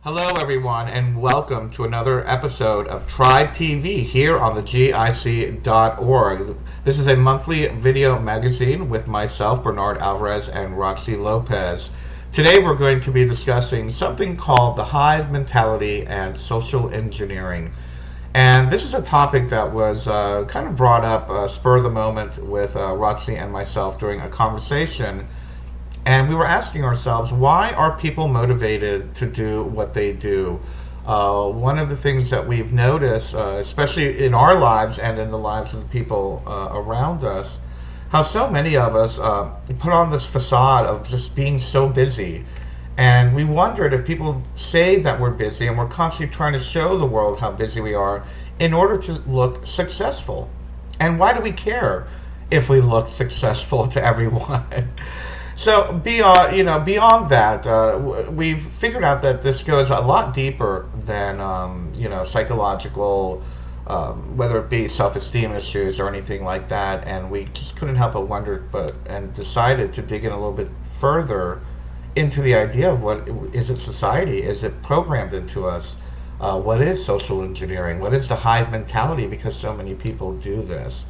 Hello, everyone, and welcome to another episode of Tribe TV here on the GIC.org. This is a monthly video magazine with myself, Bernard Alvarez, and Roxy Lopez. Today, we're going to be discussing something called the Hive Mentality and social engineering. And this is a topic that was kind of brought up spur of the moment with Roxy and myself during a conversation, and we were asking ourselves, why are people motivated to do what they do? One of the things that we've noticed, especially in our lives and in the lives of the people around us, how so many of us put on this facade of just being so busy. And we wondered if people say that we're busy and we're constantly trying to show the world how busy we are in order to look successful. And why do we care if we look successful to everyone? So beyond that, we've figured out that this goes a lot deeper than psychological, whether it be self-esteem issues or anything like that. And we just couldn't help but wonder, and decided to dig in a little bit further into the idea of what is it society? Is it programmed into us? What is social engineering? What is the hive mentality? Because so many people do this.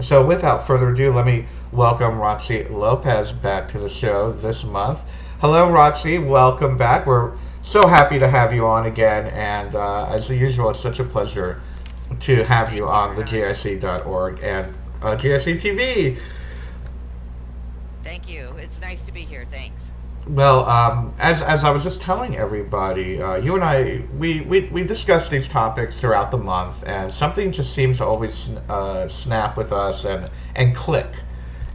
So without further ado, let me welcome Roxy Lopez back to the show this month. Hello, Roxy. Welcome back. We're so happy to have you on again. And as usual, it's such a pleasure to have you on the GIC.org and GIC TV. Thank you. It's nice to be here. Thanks. Well, as I was just telling everybody, you and I, we discuss these topics throughout the month, and something just seems to always snap with us and click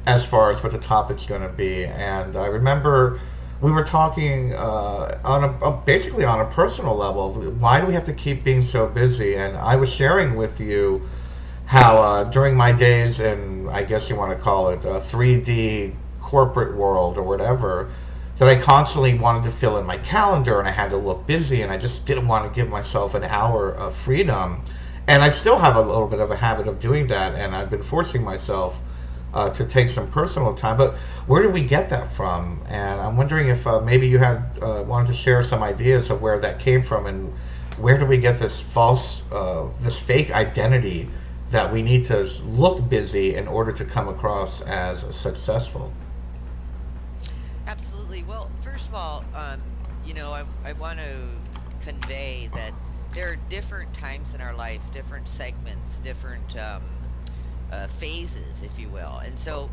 as far as what the topic's going to be. And I remember we were talking basically on a personal level. Why do we have to keep being so busy? And I was sharing with you how during my days in, I guess you want to call it, 3D corporate world or whatever, that I constantly wanted to fill in my calendar and I had to look busy and I just didn't want to give myself an hour of freedom. And I still have a little bit of a habit of doing that, and I've been forcing myself to take some personal time. But where do we get that from? And I'm wondering if maybe you had wanted to share some ideas of where that came from, and where do we get this this fake identity that we need to look busy in order to come across as successful? Absolutely. Well, first of all, I want to convey that there are different times in our life, different segments, different phases, if you will. And so,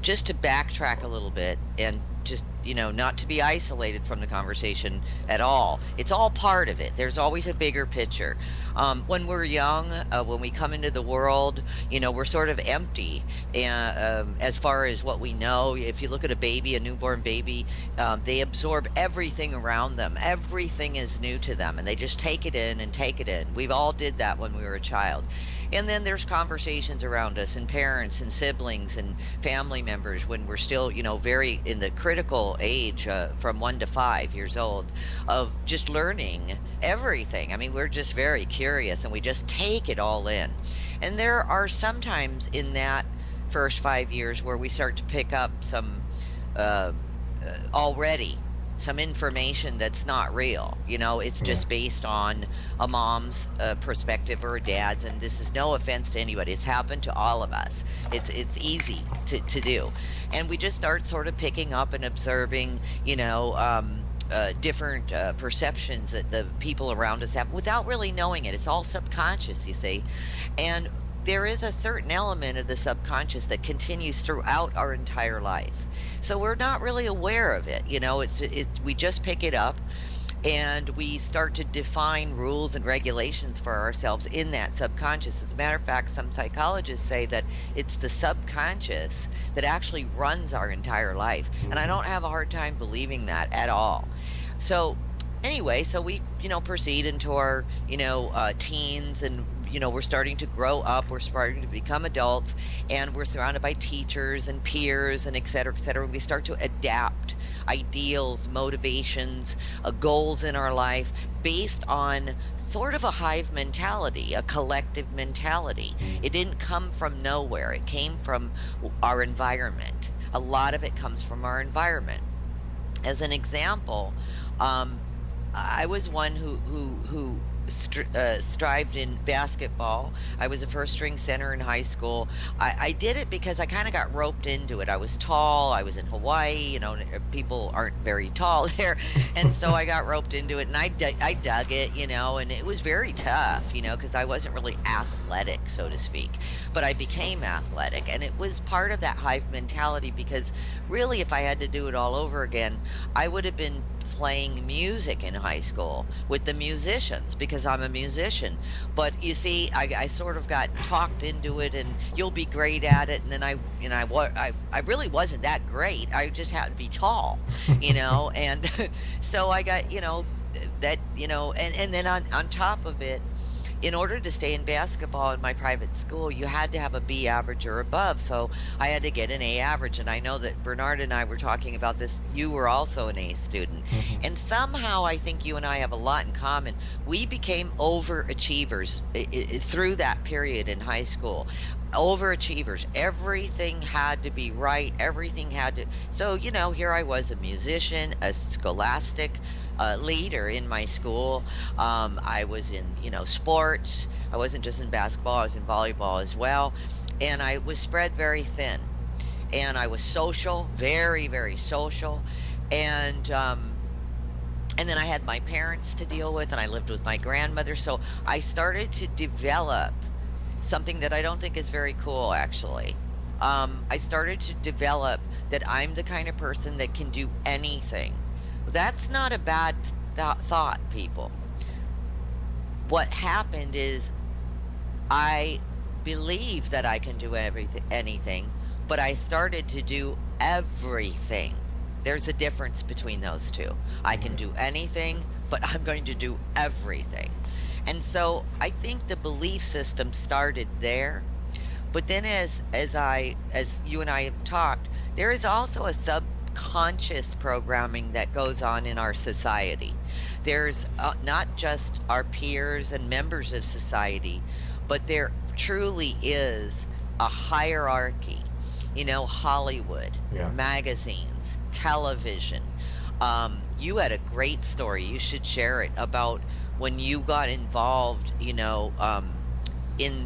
just to backtrack a little bit and just, not to be isolated from the conversation at all. It's all part of it. There's always a bigger picture. When we're young, when we come into the world, we're sort of empty. And as far as what we know, if you look at a baby, a newborn baby, they absorb everything around them. Everything is new to them, and they just take it in and take it in. We've all did that when we were a child. And then there's conversations around us, and parents and siblings and family members when we're still, very in the critical age from 1 to 5 years old of just learning everything. I mean, we're just very curious and we just take it all in. And there are some times in that first 5 years where we start to pick up some already some information that's not real. It's Yeah. just based on a mom's perspective or a dad's, and this is no offense to anybody. It's happened to all of us. It's easy to do, and we just start sort of picking up and observing, different perceptions that the people around us have without really knowing it. It's all subconscious, you see, and there is a certain element of the subconscious that continues throughout our entire life. So we're not really aware of it. We just pick it up and we start to define rules and regulations for ourselves in that subconscious. As a matter of fact, some psychologists say that it's the subconscious that actually runs our entire life. And I don't have a hard time believing that at all. So anyway, so we, proceed into our, teens, and we're starting to grow up, we're starting to become adults, and we're surrounded by teachers and peers and et cetera, et cetera. We start to adapt ideals, motivations, goals in our life based on sort of a hive mentality, a collective mentality. It didn't come from nowhere. It came from our environment. A lot of it comes from our environment. As an example, I was one who strived in basketball. I was a first string center in high school. I did it because I kind of got roped into it. I was tall. I was in Hawaii. People aren't very tall there, and so I got roped into it, and I dug it. And it was very tough. Because I wasn't really athletic, so to speak, but I became athletic, and it was part of that hive mentality. Because really, if I had to do it all over again, I would have been playing music in high school with the musicians because I'm a musician. But you see, I sort of got talked into it, and you'll be great at it. And then I really wasn't that great. I just happened to be tall, and so I got, and then on top of it, in order to stay in basketball in my private school, you had to have a B average or above. So I had to get an A average. And I know that Bernard and I were talking about this. You were also an A student. And somehow I think you and I have a lot in common. We became overachievers through that period in high school. Overachievers. Everything had to be right. Everything had to. So, here I was, a musician, a scholastic leader in my school. I was in, sports. I wasn't just in basketball. I was in volleyball as well. And I was spread very thin. And I was social, very, very social. And then I had my parents to deal with, and I lived with my grandmother. So I started to develop something that I don't think is very cool, actually. I started to develop that I'm the kind of person that can do anything. That's not a bad thought, people. What happened is I believe that I can do anything, but I started to do everything. There's a difference between those two. I can do anything, but I'm going to do everything. And so I think the belief system started there. But then as you and I have talked, there is also a subconscious programming that goes on in our society. There's not just our peers and members of society, but there truly is a hierarchy. Hollywood, magazines, television. You had a great story. You should share it about when you got involved, in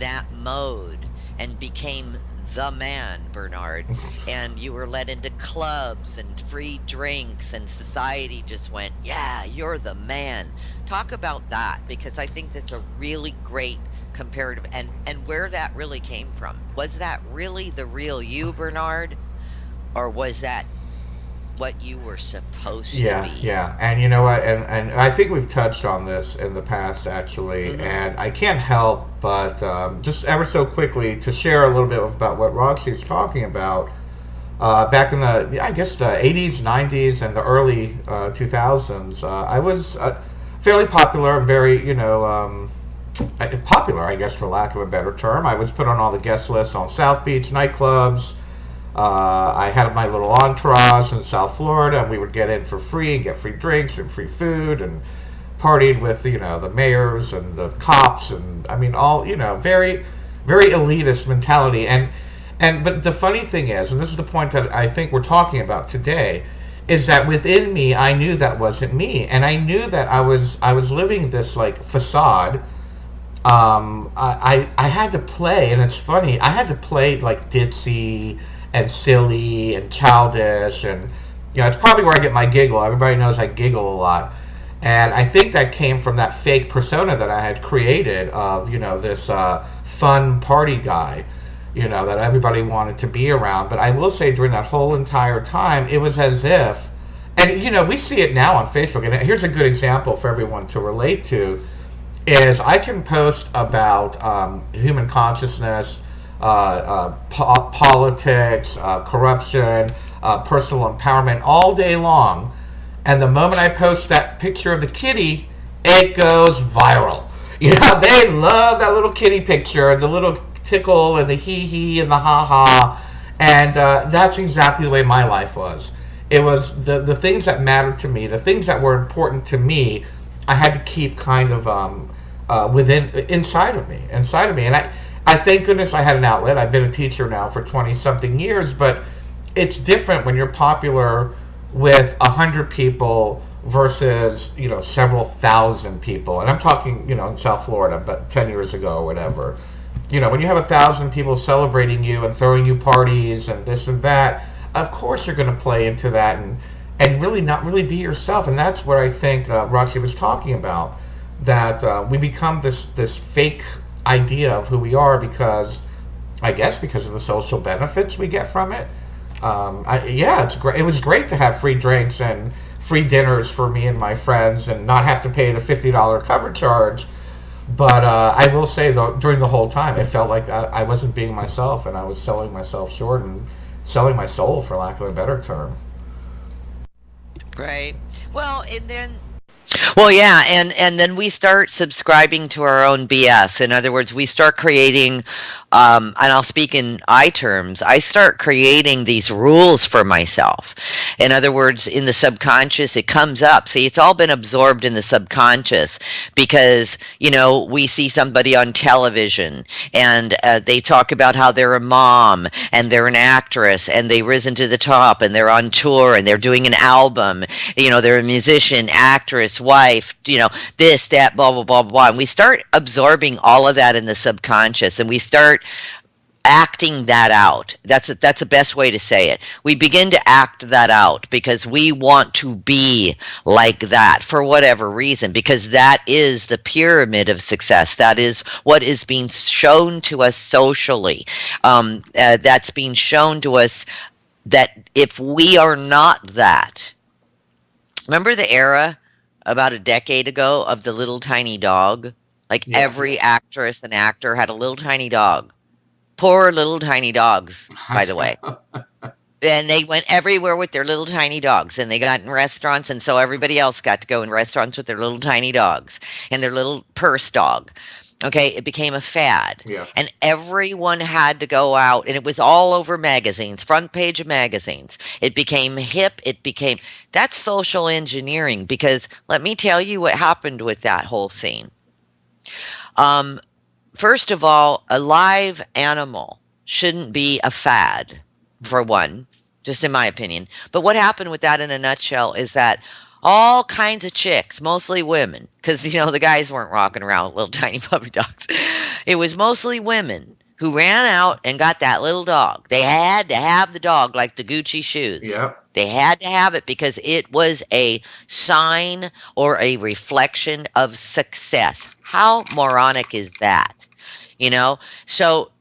that mode and became the man, Bernard, and you were led into clubs and free drinks, and society just went, yeah, you're the man. Talk about that, because I think that's a really great comparative, and where that really came from. Was that really the real you, Bernard, or was that what you were supposed to be? Yeah, and you know what, and I think we've touched on this in the past, actually, and I can't help but just ever so quickly to share a little bit about what Roxy is talking about. Back in the, I guess, the 80s, 90s, and the early 2000s, I was fairly popular, very, popular, I guess, for lack of a better term. I was put on all the guest lists on South Beach nightclubs. I had my little entourage in South Florida, and we would get in for free and get free drinks and free food, and partied with, the mayors and the cops, and I mean, all, very, very elitist mentality. But the funny thing is, and this is the point that I think we're talking about today, is that within me, I knew that wasn't me, and I knew that I was living this like facade. I had to play, and it's funny, I had to play like ditzy and silly and childish, and it's probably where I get my giggle. Everybody knows I giggle a lot, and I think that came from that fake persona that I had created of this fun party guy, that everybody wanted to be around. But I will say, during that whole entire time, it was as if, and we see it now on Facebook, and here's a good example for everyone to relate to, is I can post about human consciousness, politics, corruption, personal empowerment all day long, and the moment I post that picture of the kitty, it goes viral. They love that little kitty picture, the little tickle and the hee-hee and the ha-ha, and that's exactly the way my life was. It was the things that mattered to me, the things that were important to me, I had to keep kind of inside of me, and I thank goodness I had an outlet. I've been a teacher now for 20-something years, but it's different when you're popular with 100 people versus, several thousand people. And I'm talking, in South Florida, but 10 years ago or whatever. When you have 1,000 people celebrating you and throwing you parties and this and that, of course you're going to play into that and really not really be yourself. And that's what I think Roxy was talking about, that we become this fake idea of who we are because, I guess, because of the social benefits we get from it. Yeah, it's great. It was great to have free drinks and free dinners for me and my friends and not have to pay the $50 cover charge. But I will say, though, during the whole time, it felt like I wasn't being myself, and I was selling myself short and selling my soul, for lack of a better term. Right. Well, and then well, yeah, and then we start subscribing to our own BS. In other words, we start creating, and I'll speak in I terms. I start creating these rules for myself. In other words, in the subconscious, it comes up. See, it's all been absorbed in the subconscious because we see somebody on television and they talk about how they're a mom and they're an actress and they've risen to the top and they're on tour and they're doing an album. They're a musician, actress, wife, this, that, blah, blah, blah, blah. And we start absorbing all of that in the subconscious and we start acting that out. That's the best way to say it. We begin to act that out because we want to be like that for whatever reason, because that is the pyramid of success. That is what is being shown to us socially. That's being shown to us that if we are not that, remember the era about a decade ago of the little tiny dog? Like every actress and actor had a little tiny dog. Poor little tiny dogs, by the way. And they went everywhere with their little tiny dogs, and they got in restaurants, and so everybody else got to go in restaurants with their little tiny dogs and their little purse dog. Okay, it became a fad. Yeah. And everyone had to go out, and it was all over magazines, front page of magazines. It became hip. That's social engineering, because let me tell you what happened with that whole scene. First of all, a live animal shouldn't be a fad, for one, just in my opinion. But what happened with that in a nutshell is that all kinds of chicks, mostly women, because, the guys weren't rocking around with little tiny puppy dogs. It was mostly women who ran out and got that little dog. They had to have the dog like the Gucci shoes. Yep. They had to have it because it was a sign or a reflection of success. How moronic is that? So,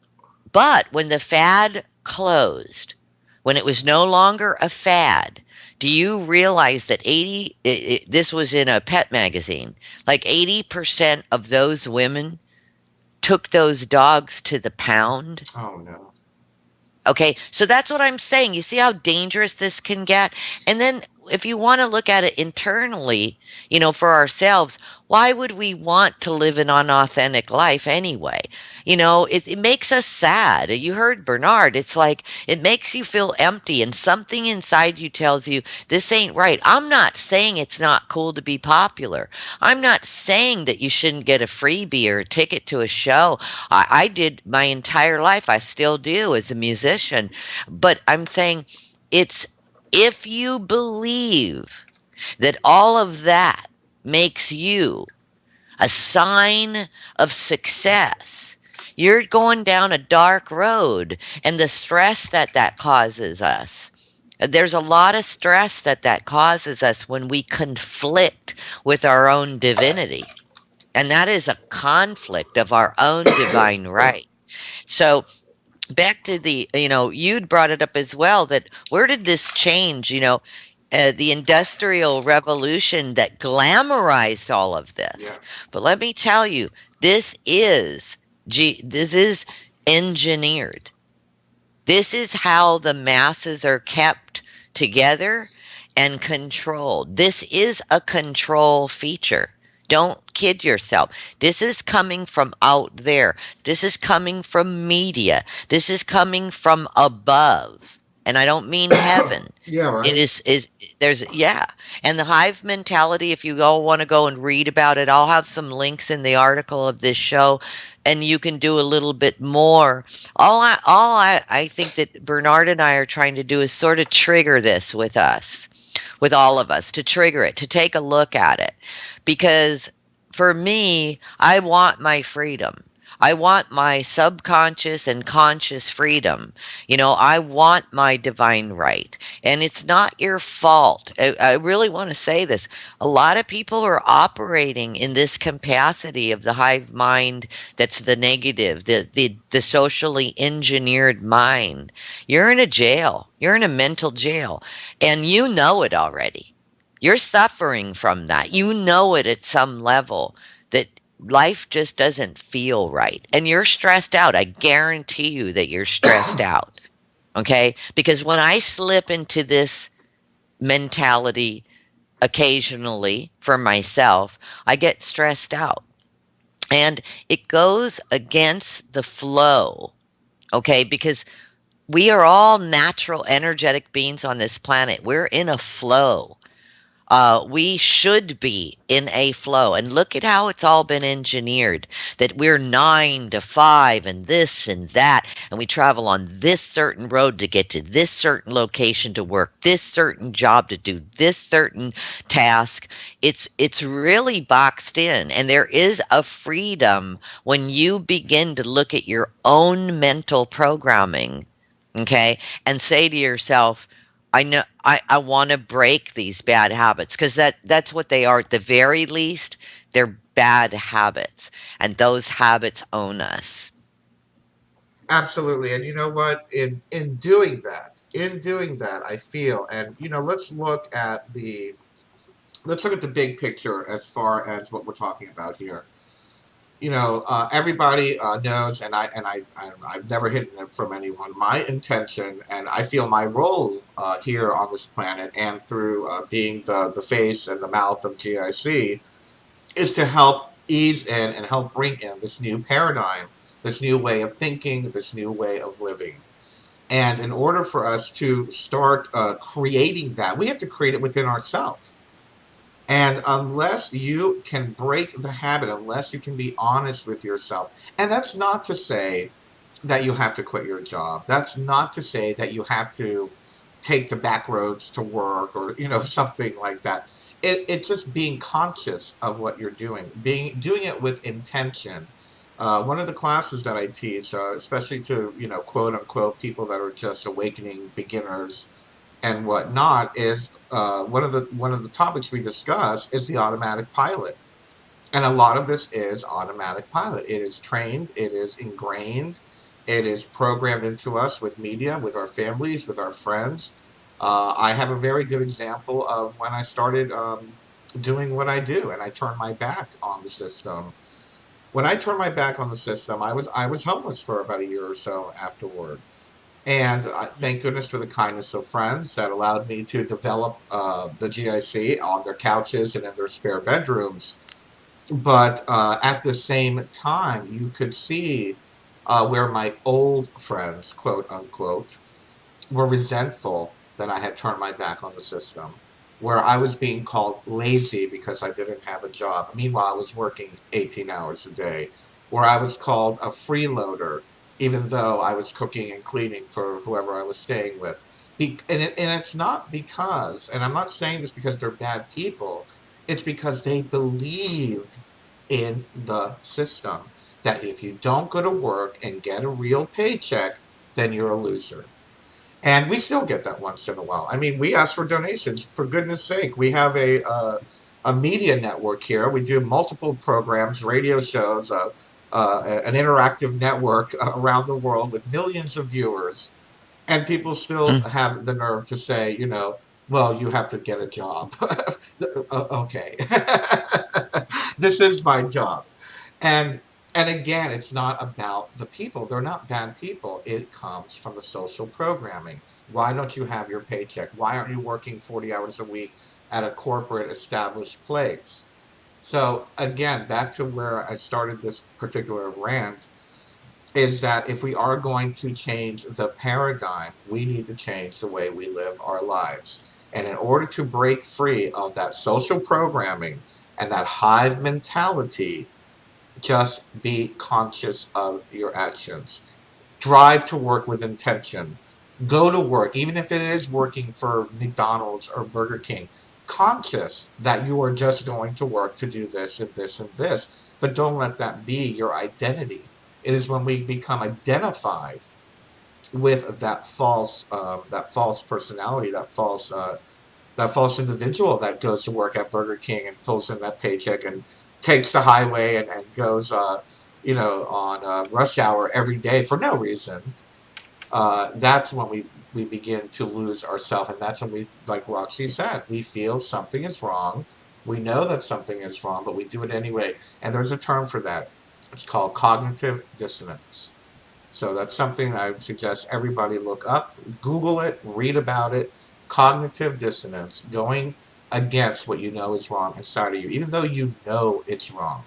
but when the fad closed, when it was no longer a fad, do you realize that this was in a pet magazine, like 80% of those women took those dogs to the pound? Oh, no. Okay, so that's what I'm saying. You see how dangerous this can get? And then if you want to look at it internally, for ourselves, why would we want to live an unauthentic life anyway? It makes us sad. You heard Bernard. It's like it makes you feel empty, and something inside you tells you this ain't right. I'm not saying it's not cool to be popular. I'm not saying that you shouldn't get a freebie or a ticket to a show. I did my entire life. I still do as a musician. But I'm saying it's if you believe that all of that makes you a sign of success, you're going down a dark road, and the stress that causes us. There's a lot of stress that causes us when we conflict with our own divinity. And that is a conflict of our own divine right. So back to you'd brought it up as well, that where did this change, the Industrial Revolution that glamorized all of this. Yeah. But let me tell you, this is engineered. This is how the masses are kept together and controlled. This is a control feature. Don't kid yourself. This is coming from out there. This is coming from media. This is coming from above. And I don't mean heaven. Yeah, right. It is and the Hive Mentality, if you all want to go and read about it, I'll have some links in the article of this show, and you can do a little bit more. All I think that Bernard and I are trying to do is sort of trigger this with us. with all of us, to trigger it, to take a look at it. Because for me, I want my freedom. I want my subconscious and conscious freedom. I want my divine right. And it's not your fault. I really want to say this. A lot of people are operating in this capacity of the hive mind that's the negative, the socially engineered mind. You're in a jail, you're in a mental jail, and you know it already. You're suffering from that. You know it at some level that life just doesn't feel right. And you're stressed out. I guarantee you that you're stressed out. Okay? Because when I slip into this mentality occasionally for myself, I get stressed out. And it goes against the flow. Okay? Because we are all natural, energetic beings on this planet. We're in a flow. We should be in a flow. And look at how it's all been engineered, that we're 9 to 5 and this and that. And we travel on this certain road to get to this certain location to work, this certain job to do this certain task. It's really boxed in. And there is a freedom when you begin to look at your own mental programming, okay, and say to yourself, I know I want to break these bad habits, because that's what they are at the very least. They're bad habits, and those habits own us. Absolutely. And you know what? In doing that, I feel, and let's look at the big picture as far as what we're talking about here. Everybody knows, I've never hidden it from anyone. My intention, and I feel my role here on this planet, and through being the face and the mouth of GIC, is to help ease in and help bring in this new paradigm, this new way of thinking, this new way of living. And in order for us to start creating that, we have to create it within ourselves. And unless you can break the habit, unless you can be honest with yourself, and that's not to say that you have to quit your job. That's not to say that you have to take the back roads to work, or something like that. It's just being conscious of what you're doing it with intention. One of the classes that I teach, especially to quote unquote people that are just awakening beginners and whatnot, is one of the topics we discuss is the automatic pilot. And a lot of this is automatic pilot. It is trained, it is ingrained, it is programmed into us with media, with our families, with our friends. I have a very good example of when I started doing what I do, and I turned my back on the system. When I turned my back on the system, I was homeless for about a year or so afterward. And thank goodness for the kindness of friends that allowed me to develop the GIC on their couches and in their spare bedrooms. But at the same time, you could see where my old friends, quote unquote, were resentful that I had turned my back on the system, where I was being called lazy because I didn't have a job. Meanwhile, I was working 18 hours a day, where I was called a freeloader, even though I was cooking and cleaning for whoever I was staying with. And it's not because, and I'm not saying this because they're bad people, it's because they believed in the system that if you don't go to work and get a real paycheck, then you're a loser. And we still get that once in a while. I mean, we ask for donations. For goodness sake, we have a media network here. We do multiple programs, radio shows, an interactive network around the world with millions of viewers. And people still Mm. have the nerve to say, well, you have to get a job. Okay. This is my job. And and again, it's not about the people. They're not bad people. It comes from the social programming. Why don't you have your paycheck? Why aren't you working 40 hours a week at a corporate established place? So again, back to where I started this particular rant, is that if we are going to change the paradigm, we need to change the way we live our lives. And in order to break free of that social programming and that hive mentality, just be conscious of your actions. Drive to work with intention. Go to work, even if it is working for McDonald's or Burger King, conscious that you are just going to work to do this and this and this, but don't let that be your identity. It is when we become identified with that false personality, that false individual that goes to work at Burger King and pulls in that paycheck and takes the highway and goes, on rush hour every day for no reason. That's when we begin to lose ourselves, and that's when we, like Roxy said, we feel something is wrong. We know that something is wrong, but we do it anyway. And there's a term for that. It's called cognitive dissonance. So that's something I would suggest everybody look up, Google it, read about it. Cognitive dissonance, going against what you know is wrong inside of you, even though you know it's wrong.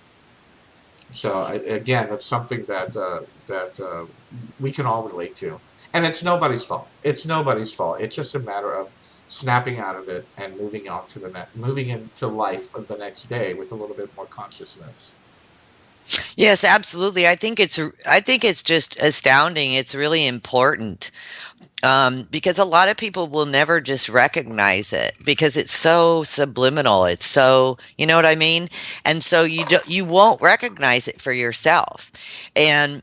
So again, that's something that we can all relate to, and it's nobody's fault. It's nobody's fault. It's just a matter of snapping out of it and moving into life of the next day with a little bit more consciousness. Yes, absolutely. I think it's just astounding. It's really important, because a lot of people will never just recognize it because it's so subliminal. It's so, you know what I mean? And so you won't recognize it for yourself. And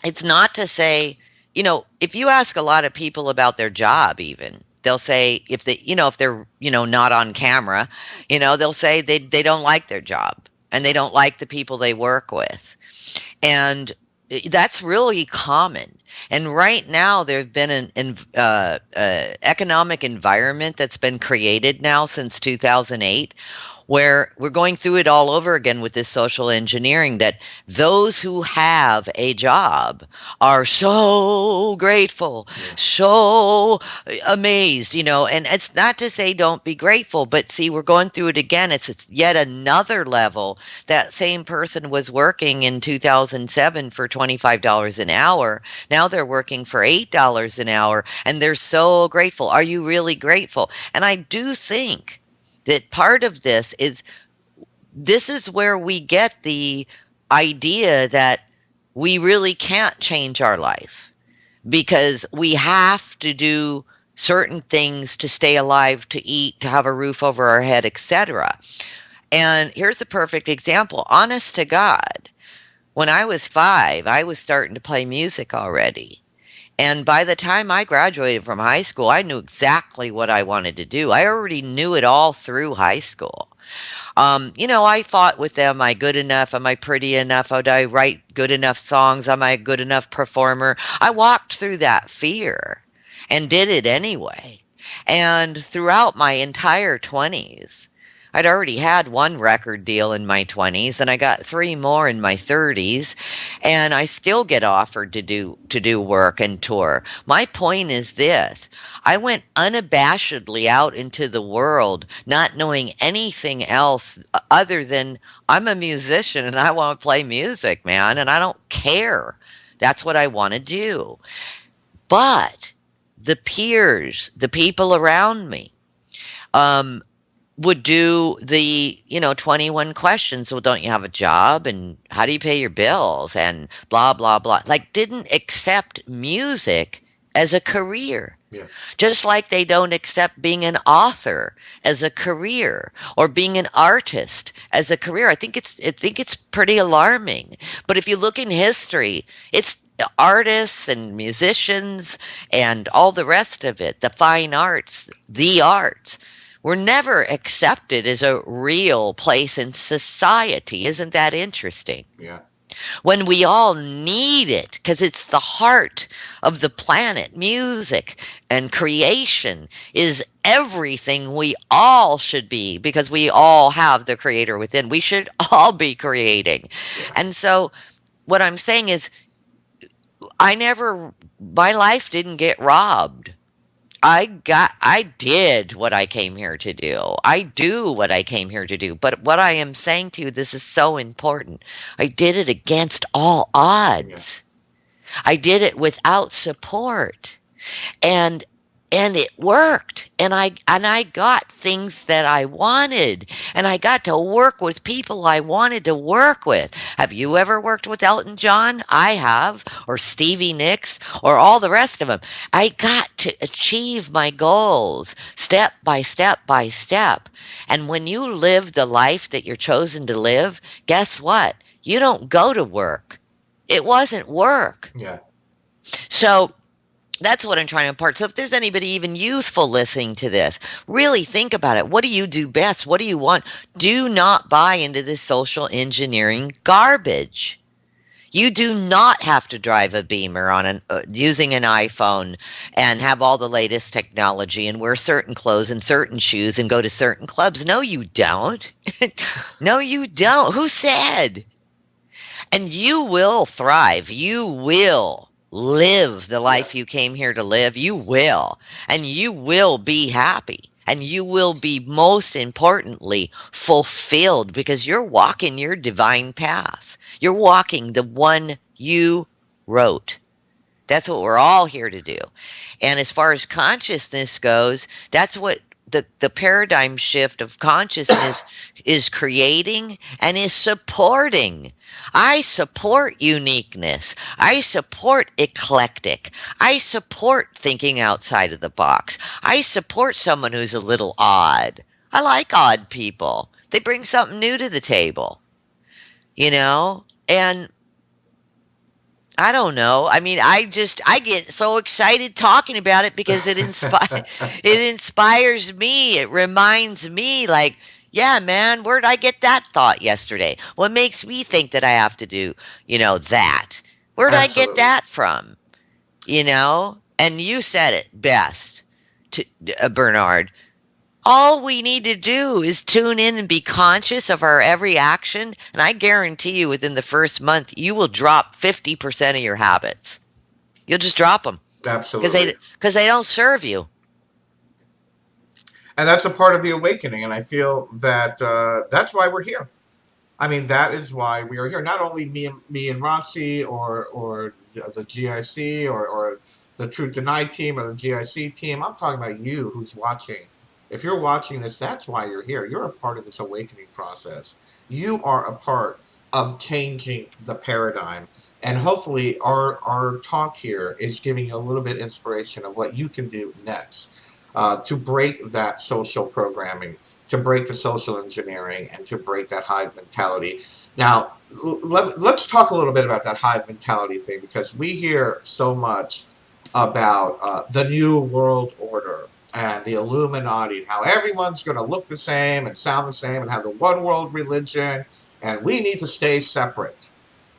it's not to say, if you ask a lot of people about their job, even they'll say, if they're, not on camera, they'll say they don't like their job and they don't like the people they work with. And that's really common. And right now, there's been an economic environment that's been created now since 2008, where we're going through it all over again with this social engineering, that those who have a job are so grateful, so amazed, and it's not to say don't be grateful, but see, we're going through it again. It's yet another level. That same person was working in 2007 for $25 an hour. Now they're working for $8 an hour, and they're so grateful. Are you really grateful? And I do think that part of this is where we get the idea that we really can't change our life because we have to do certain things to stay alive, to eat, to have a roof over our head, etc. And here's a perfect example. Honest to God, when I was 5, I was starting to play music already. And by the time I graduated from high school, I knew exactly what I wanted to do. I already knew it all through high school. I fought with them. Am I good enough? Am I pretty enough? How do I write good enough songs? Am I a good enough performer? I walked through that fear and did it anyway. And throughout my entire 20s, I'd already had one record deal in my 20s and I got 3 more in my 30s, and I still get offered to do work and tour. My point is this. I went unabashedly out into the world not knowing anything else other than I'm a musician and I want to play music, man, and I don't care. That's what I want to do. But the peers, the people around me, would do the 21 questions. Well, don't you have a job, and how do you pay your bills, and blah blah blah, like didn't accept music as a career. Yeah. Just like they don't accept being an author as a career or being an artist as a career. I think it's pretty alarming. But if you look in history, it's artists and musicians and all the rest of it, the fine arts, the arts, were never accepted as a real place in society. Isn't that interesting? Yeah. When we all need it, because it's the heart of the planet. Music and creation is everything we all should be, because we all have the creator within. We should all be creating. Yeah. And so what I'm saying is, my life didn't get robbed. I did what I came here to do. I do what I came here to do. But what I am saying to you, this is so important. I did it against all odds. Yeah. I did it without support. And And it worked. And I got things that I wanted. And I got to work with people I wanted to work with. Have you ever worked with Elton John? I have. Or Stevie Nicks, or all the rest of them. I got to achieve my goals step by step by step. And when you live the life that you're chosen to live, guess what? You don't go to work. It wasn't work. Yeah. So that's what I'm trying to impart. So if there's anybody even youthful listening to this, really think about it. What do you do best? What do you want? Do not buy into this social engineering garbage. You do not have to drive a Beamer on using an iPhone and have all the latest technology and wear certain clothes and certain shoes and go to certain clubs. No, you don't. No, you don't. Who said? And you will thrive. You will live the life you came here to live. You will. And you will be happy. And you will be, most importantly, fulfilled, because you're walking your divine path. You're walking the one you wrote. That's what we're all here to do. And as far as consciousness goes, that's what the paradigm shift of consciousness is creating and is supporting. I support uniqueness. I support eclectic. I support thinking outside of the box. I support someone who's a little odd. I like odd people. They bring something new to the table, you know? And I don't know. I mean, I get so excited talking about it because it inspires me. It reminds me, like, yeah, man, where did I get that thought yesterday? What makes me think that I have to do, that? Where did I get that from? And you said it best, Bernard. All we need to do is tune in and be conscious of our every action. And I guarantee you within the first month, you will drop 50% of your habits. You'll just drop them. Absolutely. Because they don't serve you. And that's a part of the awakening. And I feel that that's why we're here. I mean, that is why we are here. Not only me and Roxy or the GIC or the Truth Denied team or the GIC team. I'm talking about you who's watching. If you're watching this, that's why you're here. You're a part of this awakening process. You are a part of changing the paradigm. And hopefully our talk here is giving you a little bit of inspiration of what you can do next to break that social programming, to break the social engineering, and to break that hive mentality. Now, let's talk a little bit about that hive mentality thing, because we hear so much about the New World Order and the Illuminati, and how everyone's going to look the same and sound the same and have the one world religion, and we need to stay separate.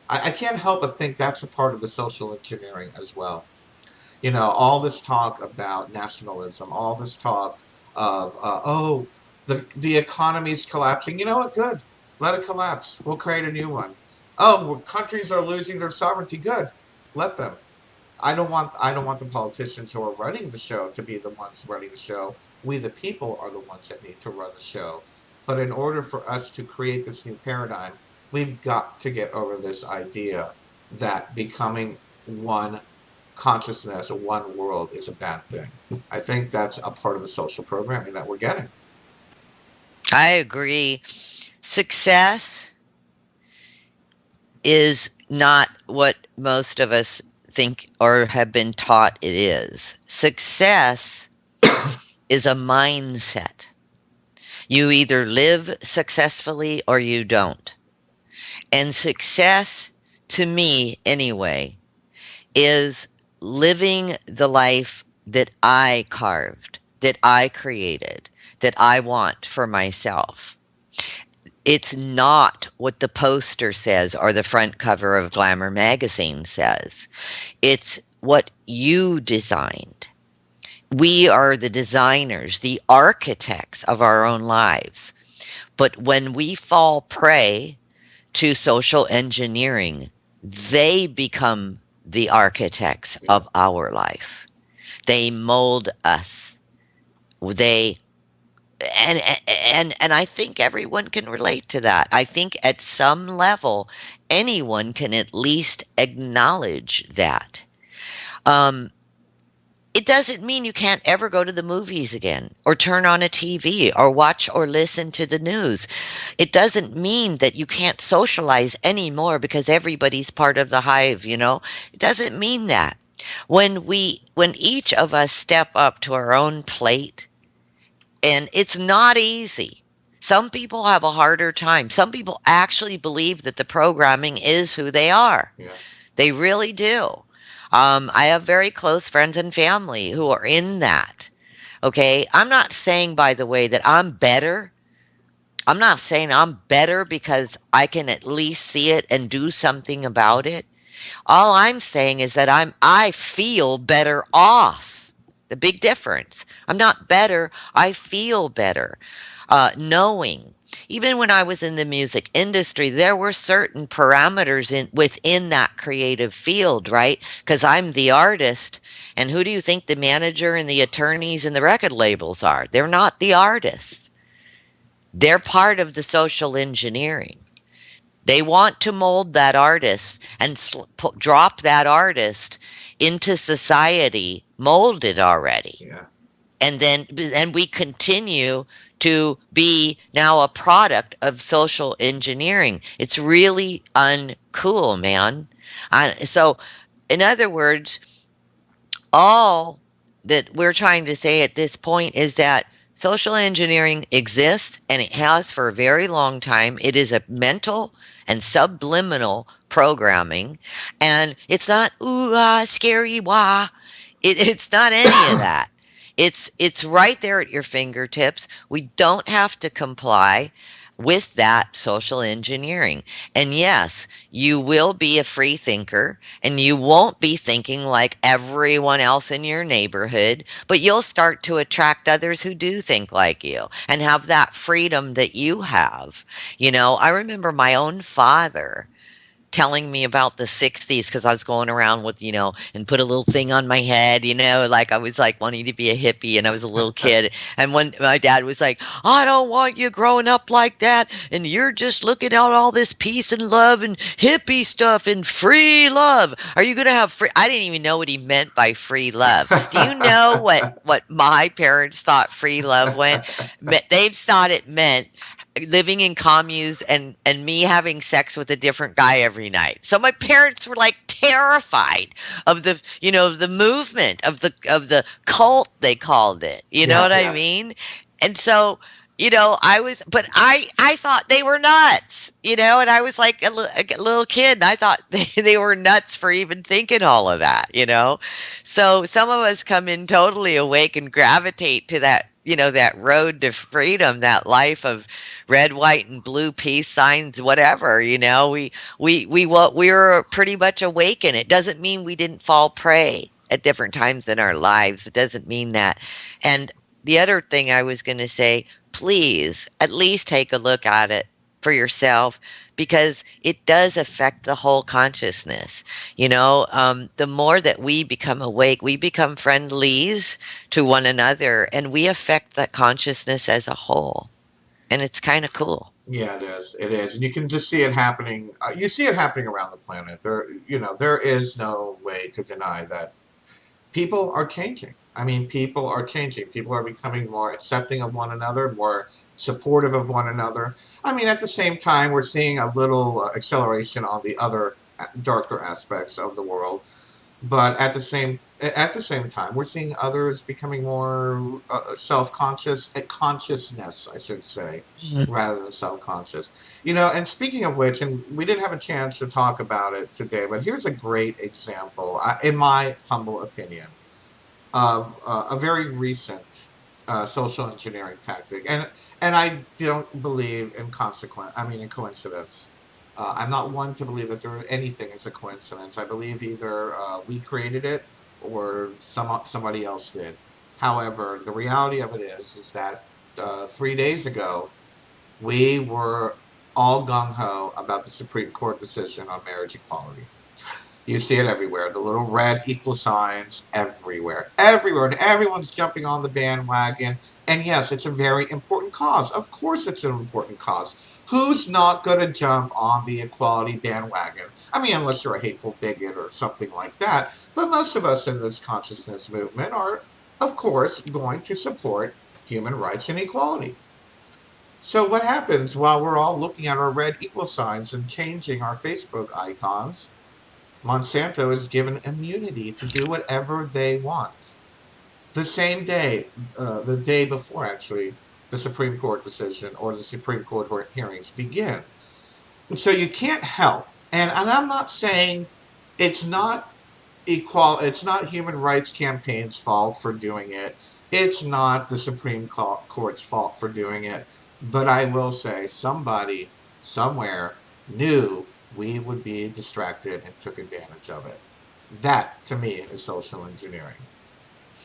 I can't help but think that's a part of the social engineering as well. All this talk about nationalism, all this talk of, the economy's collapsing. You know what? Good. Let it collapse. We'll create a new one. Oh, countries are losing their sovereignty. Good. Let them. I don't want the politicians who are running the show to be the ones running the show. We, the people, are the ones that need to run the show. But in order for us to create this new paradigm, we've got to get over this idea that becoming one consciousness or one world is a bad thing. I think that's a part of the social programming that we're getting. I agree. Success is not what most of us think or have been taught it is. Success is a mindset. You either live successfully or you don't. And success, to me anyway, is living the life that I carved, that I created, that I want for myself. It's not what the poster says or the front cover of Glamour magazine says. It's what you designed. We are the designers, the architects of our own lives. But when we fall prey to social engineering, they become the architects of our life. They mold us. And I think everyone can relate to that. I think at some level, anyone can at least acknowledge that. It doesn't mean you can't ever go to the movies again or turn on a TV or watch or listen to the news. It doesn't mean that you can't socialize anymore because everybody's part of the hive, you know? It doesn't mean that. When each of us step up to our own plate, and it's not easy. Some people have a harder time. Some people actually believe that the programming is who they are. Yeah. They really do. I have very close friends and family who are in that. Okay. I'm not saying, by the way, that I'm better. I'm not saying I'm better because I can at least see it and do something about it. All I'm saying is that I feel better off. The big difference. I'm not better. I feel better. Knowing. Even when I was in the music industry, there were certain parameters within that creative field, right? Because I'm the artist, and who do you think the manager and the attorneys and the record labels are? They're not the artists. They're part of the social engineering. They want to mold that artist and drop that artist into society molded already. Yeah. And we continue to be now a product of social engineering. It's really uncool, man. So, in other words, all that we're trying to say at this point is that social engineering exists, and it has for a very long time. It is a mental and subliminal programming, and it's not ooh ah scary wah. It's not any of that. It's right there at your fingertips. We don't have to comply with that social engineering. And yes, you will be a free thinker, and you won't be thinking like everyone else in your neighborhood, but you'll start to attract others who do think like you and have that freedom that you have. You know, I remember my own father telling me about the 60s because I was going around with, and put a little thing on my head, like I was like wanting to be a hippie and I was a little kid. And when my dad was like, I don't want you growing up like that. And you're just looking at all this peace and love and hippie stuff and free love. Are you going to have free? I didn't even know what he meant by free love. Do you know what my parents thought free love They thought it meant living in communes and me having sex with a different guy every night. So my parents were like terrified of the movement of the cult, they called it. You know what I mean? And so, I thought they were nuts, and I was like a little kid, and I thought they were nuts for even thinking all of that, So some of us come in totally awake and gravitate to that, that road to freedom, that life of red, white, and blue peace signs, whatever, we were pretty much awakened. It doesn't mean we didn't fall prey at different times in our lives. It doesn't mean that. And the other thing I was going to say, please at least take a look at it for yourself, because it does affect the whole consciousness. The more that we become awake, we become friendlies to one another, and we affect that consciousness as a whole. And it's kind of cool. Yeah, it is. It is, and you can just see it happening. You see it happening around the planet. There is no way to deny that people are changing. I mean, people are changing. People are becoming more accepting of one another, more supportive of one another. I mean, at the same time, we're seeing a little acceleration on the other darker aspects of the world. But at the same time, we're seeing others becoming more self-conscious, consciousness, I should say, rather than self-conscious. And speaking of which, and we didn't have a chance to talk about it today, but here's a great example, in my humble opinion, of a very recent social engineering tactic, and I don't believe in in coincidence. I'm not one to believe that anything is a coincidence. I believe either we created it or somebody else did. However, the reality of it is that 3 days ago we were all gung ho about the Supreme Court decision on marriage equality. You see it everywhere. The little red equal signs everywhere. Everywhere. And everyone's jumping on the bandwagon. And yes, it's a very important cause. Of course it's an important cause. Who's not going to jump on the equality bandwagon? I mean, unless you're a hateful bigot or something like that. But most of us in this consciousness movement are, of course, going to support human rights and equality. So what happens while we're all looking at our red equal signs and changing our Facebook icons? Monsanto is given immunity to do whatever they want. The same day, the day before actually, the Supreme Court decision or the Supreme Court hearings begin. So you can't help, and I'm not saying it's not it's not human rights campaign's fault for doing it. It's not the Supreme Court's fault for doing it. But I will say somebody somewhere knew we would be distracted and took advantage of it. That to me is social engineering.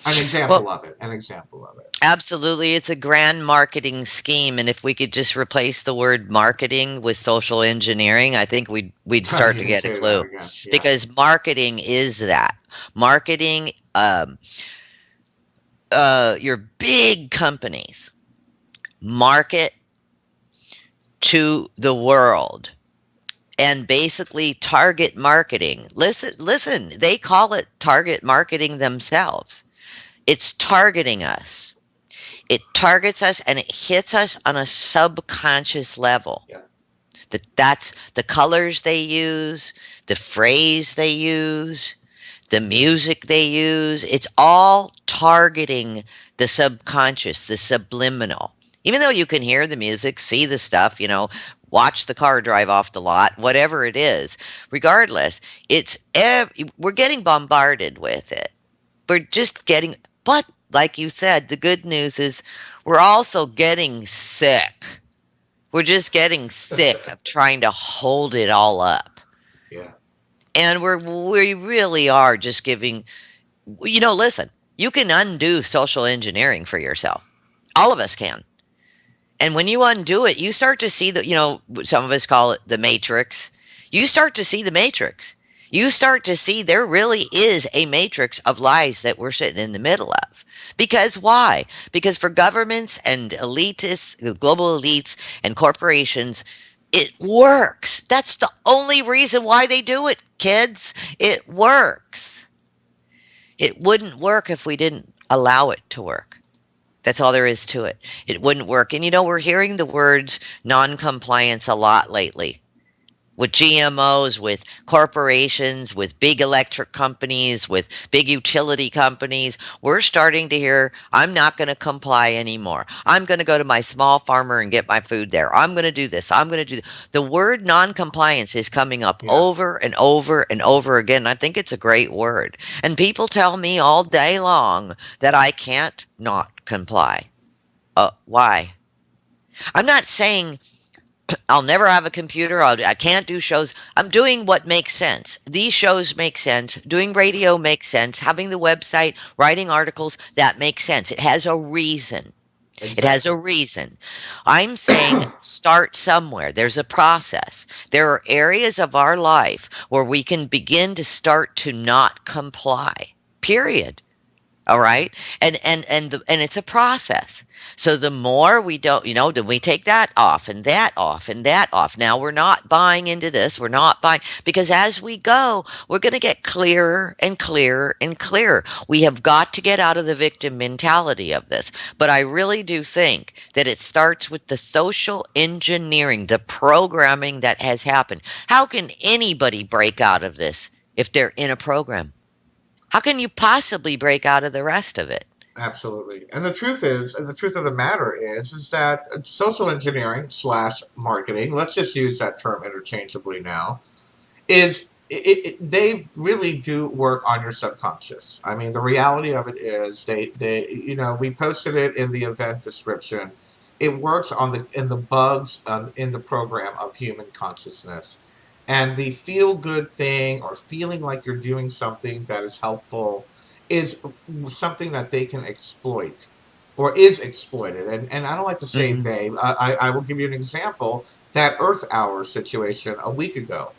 An Well, example of it. An example of it. absolutely, it's a grand marketing scheme, and if we could just replace the word marketing with social engineering, I think we'd start to You get a say that clue. again. Yeah. Because marketing is that. Marketing, your big companies market to the world and basically target marketing. Listen, they call it target marketing themselves. It's targeting us. It targets us and it hits us on a subconscious level. Yeah. That's the colors they use, the phrase they use, the music they use. It's all targeting the subconscious, the subliminal. Even though you can hear the music, see the stuff, watch the car drive off the lot, whatever it is, regardless, we're getting bombarded with it. We're just getting, but like you said, the good news is we're also getting sick. We're just getting sick of trying to hold it all up. Yeah. And we really are just giving, listen, you can undo social engineering for yourself. All of us can. And when you undo it, you start to see some of us call it the matrix. You start to see the matrix. You start to see there really is a matrix of lies that we're sitting in the middle of. Because why? Because for governments and elitists, global elites and corporations, it works. That's the only reason why they do it, kids. It works. It wouldn't work if we didn't allow it to work. That's all there is to it. It wouldn't work. And we're hearing the words non-compliance a lot lately. With GMOs, with corporations, with big electric companies, with big utility companies, we're starting to hear, I'm not going to comply anymore. I'm going to go to my small farmer and get my food there. I'm going to do this. I'm going to do this. The word non-compliance is coming up over and over and over again. I think it's a great word. And people tell me all day long that I can't not comply. Why? I'm not saying I'll never have a computer. I can't do shows. I'm doing what makes sense. These shows make sense. Doing radio makes sense. Having the website, writing articles, that makes sense. It has a reason. Exactly. It has a reason. I'm saying start somewhere. There's a process. There are areas of our life where we can begin to start to not comply. Period. All right. And it's a process. So the more we don't, then we take that off and that off and that off. Now we're not buying into this. We're not buying, because as we go, we're going to get clearer and clearer and clearer. We have got to get out of the victim mentality of this. But I really do think that it starts with the social engineering, the programming that has happened. How can anybody break out of this if they're in a program? How can you possibly break out of the rest of it? Absolutely. And the truth is, and the truth of the matter is that social engineering slash marketing, let's just use that term interchangeably now, they really do work on your subconscious. I mean, the reality of it is we posted it in the event description. It works on in the bugs in the program of human consciousness. And the feel good thing or feeling like you're doing something that is helpful is something that they can exploit or is exploited. And I don't like to say Mhm. they. I will give you an example. That Earth Hour situation a week ago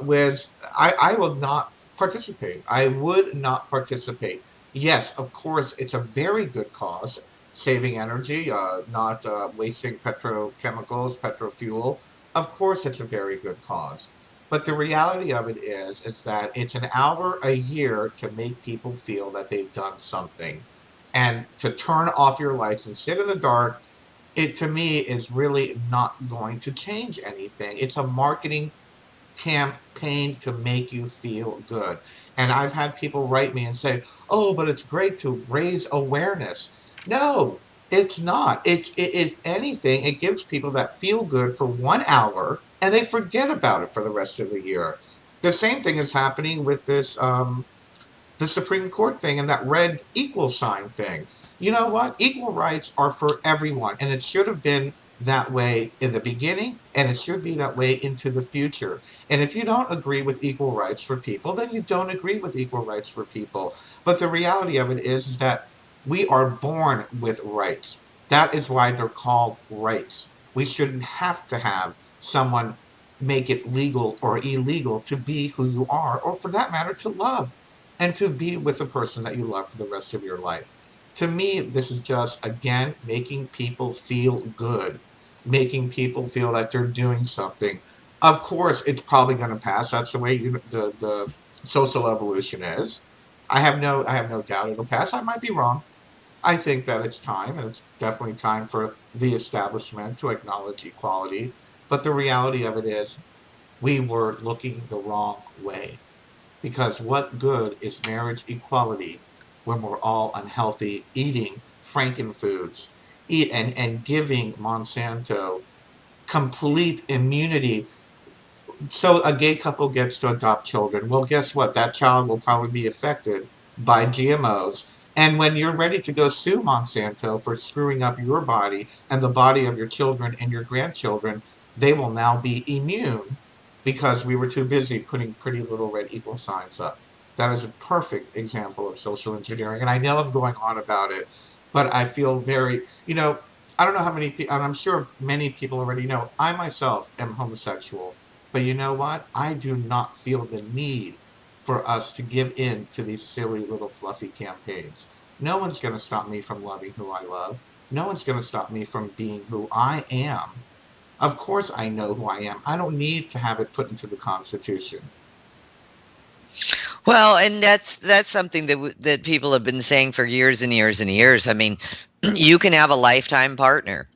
was I will not participate. I would not participate. Yes, of course, it's a very good cause, saving energy, not wasting petrochemicals, petrofuel. Of course, it's a very good cause. But the reality of it is that it's an hour a year to make people feel that they've done something. And to turn off your lights and sit in the dark, it to me is really not going to change anything. It's a marketing campaign to make you feel good. And I've had people write me and say, "Oh, but it's great to raise awareness." No, it's not. If anything, it gives people that feel good for 1 hour and they forget about it for the rest of the year. The same thing is happening with this the Supreme Court thing and that red equal sign thing. You know what? Equal rights are for everyone, and it should have been that way in the beginning, and it should be that way into the future. And if you don't agree with equal rights for people, then you don't agree with equal rights for people. But the reality of it is that we are born with rights. That is why they're called rights. We shouldn't have to have someone make it legal or illegal to be who you are, or for that matter, to love and to be with the person that you love for the rest of your life. To me, this is just, again, making people feel good, making people feel that they're doing something. Of course, it's probably going to pass. That's the way the social evolution is. I have no doubt it'll pass. I might be wrong. I think that it's time, and it's definitely time for the establishment to acknowledge equality. But the reality of it is, we were looking the wrong way. Because what good is marriage equality when we're all unhealthy, eating frankenfoods, and giving Monsanto complete immunity so a gay couple gets to adopt children. Well, guess what? That child will probably be affected by GMOs. And when you're ready to go sue Monsanto for screwing up your body and the body of your children and your grandchildren, they will now be immune because we were too busy putting pretty little red equal signs up. That is a perfect example of social engineering. And I know I'm going on about it, but I feel very, I don't know how many people, and I'm sure many people already know, I myself am homosexual. But you know what? I do not feel the need for us to give in to these silly little fluffy campaigns. No one's going to stop me from loving who I love. No one's going to stop me from being who I am. Of course, I know who I am. I don't need to have it put into the Constitution. Well, and that's something that people have been saying for years and years and years. I mean, you can have a lifetime partner,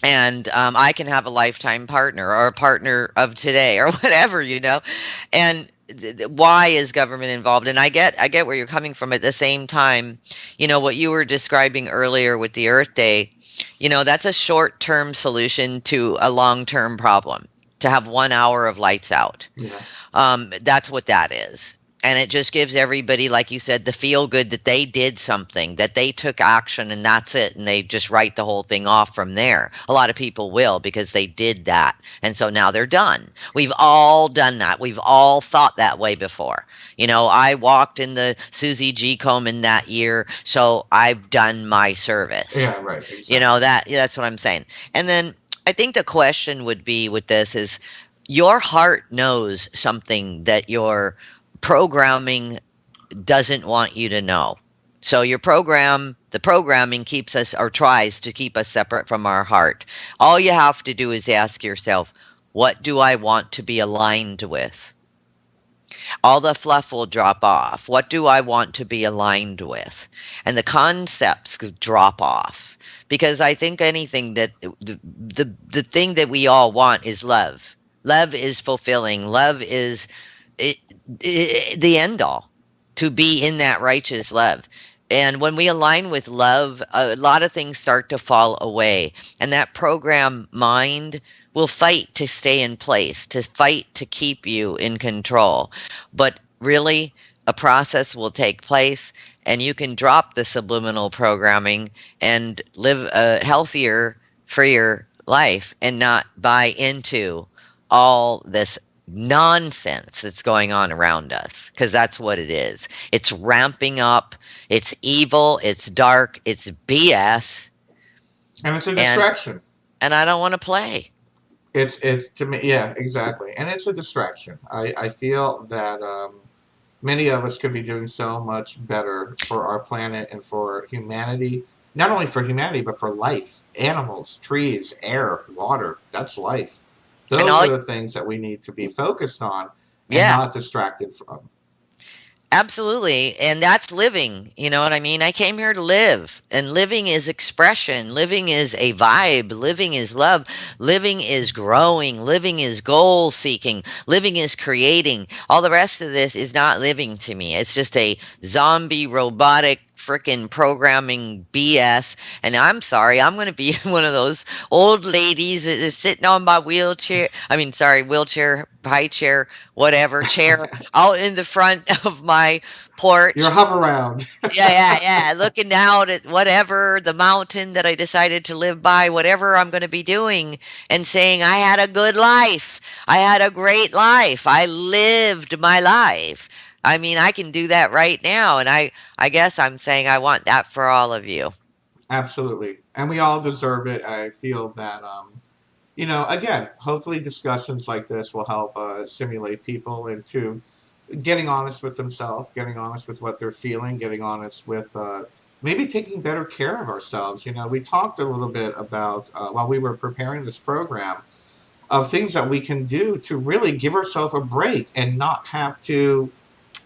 and I can have a lifetime partner or a partner of today or whatever, and why is government involved? And I get where you're coming from. At the same time, what you were describing earlier with the Earth Day, that's a short-term solution to a long-term problem. To have 1 hour of lights out, Yeah. that's what that is. And it just gives everybody, like you said, the feel good that they did something, that they took action, and that's it. And they just write the whole thing off from there. A lot of people will, because they did that. And so now they're done. We've all done that. We've all thought that way before. I walked in the Susie G. Komen that year, so I've done my service. Yeah, right. Exactly. That's what I'm saying. And then I think the question would be with this is, your heart knows something that your programming doesn't want you to know. So the programming keeps us, or tries to keep us, separate from our heart. All you have to do is ask yourself, what do I want to be aligned with? All the fluff will drop off. What do I want to be aligned with? And the concepts could drop off. Because I think anything that the thing that we all want is love. Love is fulfilling. Love is it, the end all, to be in that righteous love. And when we align with love, a lot of things start to fall away. And that program mind will fight to stay in place, to fight to keep you in control. But really, a process will take place, and you can drop the subliminal programming and live a healthier, freer life and not buy into all this nonsense that's going on around us, because that's what it is. It's ramping up. It's evil. It's dark. It's BS. And it's a And distraction. I don't want to play. It's to me, yeah, exactly. And it's a distraction. I feel that many of us could be doing so much better for our planet and for humanity. Not only for humanity, but for life, animals, trees, air, water. That's life. And Those all, are the things that we need to be focused on and yeah. not distracted from. Absolutely. And that's living. You know what I mean? I came here to live. And living is expression. Living is a vibe. Living is love. Living is growing. Living is goal seeking. Living is creating. All the rest of this is not living to me. It's just a zombie robotic freaking programming BS. And I'm sorry, I'm going to be one of those old ladies that is sitting on my wheelchair. I mean, sorry, wheelchair, high chair, whatever chair out in the front of my Your porch. hover around. Yeah, yeah, yeah. Looking out at whatever the mountain that I decided to live by, whatever I'm going to be doing, and saying, I had a good life. I had a great life. I lived my life. I mean, I can do that right now. And I guess I'm saying I want that for all of you. Absolutely. And we all deserve it. I feel that, again, hopefully discussions like this will help stimulate people into getting honest with themselves, getting honest with what they're feeling, getting honest with maybe taking better care of ourselves. We talked a little bit about, while we were preparing this program, of things that we can do to really give ourselves a break and not have to,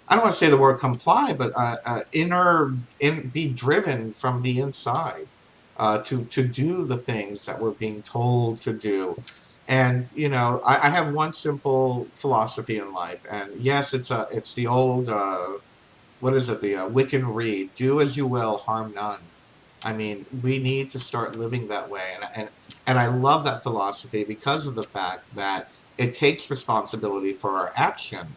I don't want to say the word comply, but be driven from the inside to do the things that we're being told to do. And I have one simple philosophy in life, and yes, it's the old what is it, the Wiccan Reed: "Do as you will, harm none." I mean, we need to start living that way, and I love that philosophy because of the fact that it takes responsibility for our action,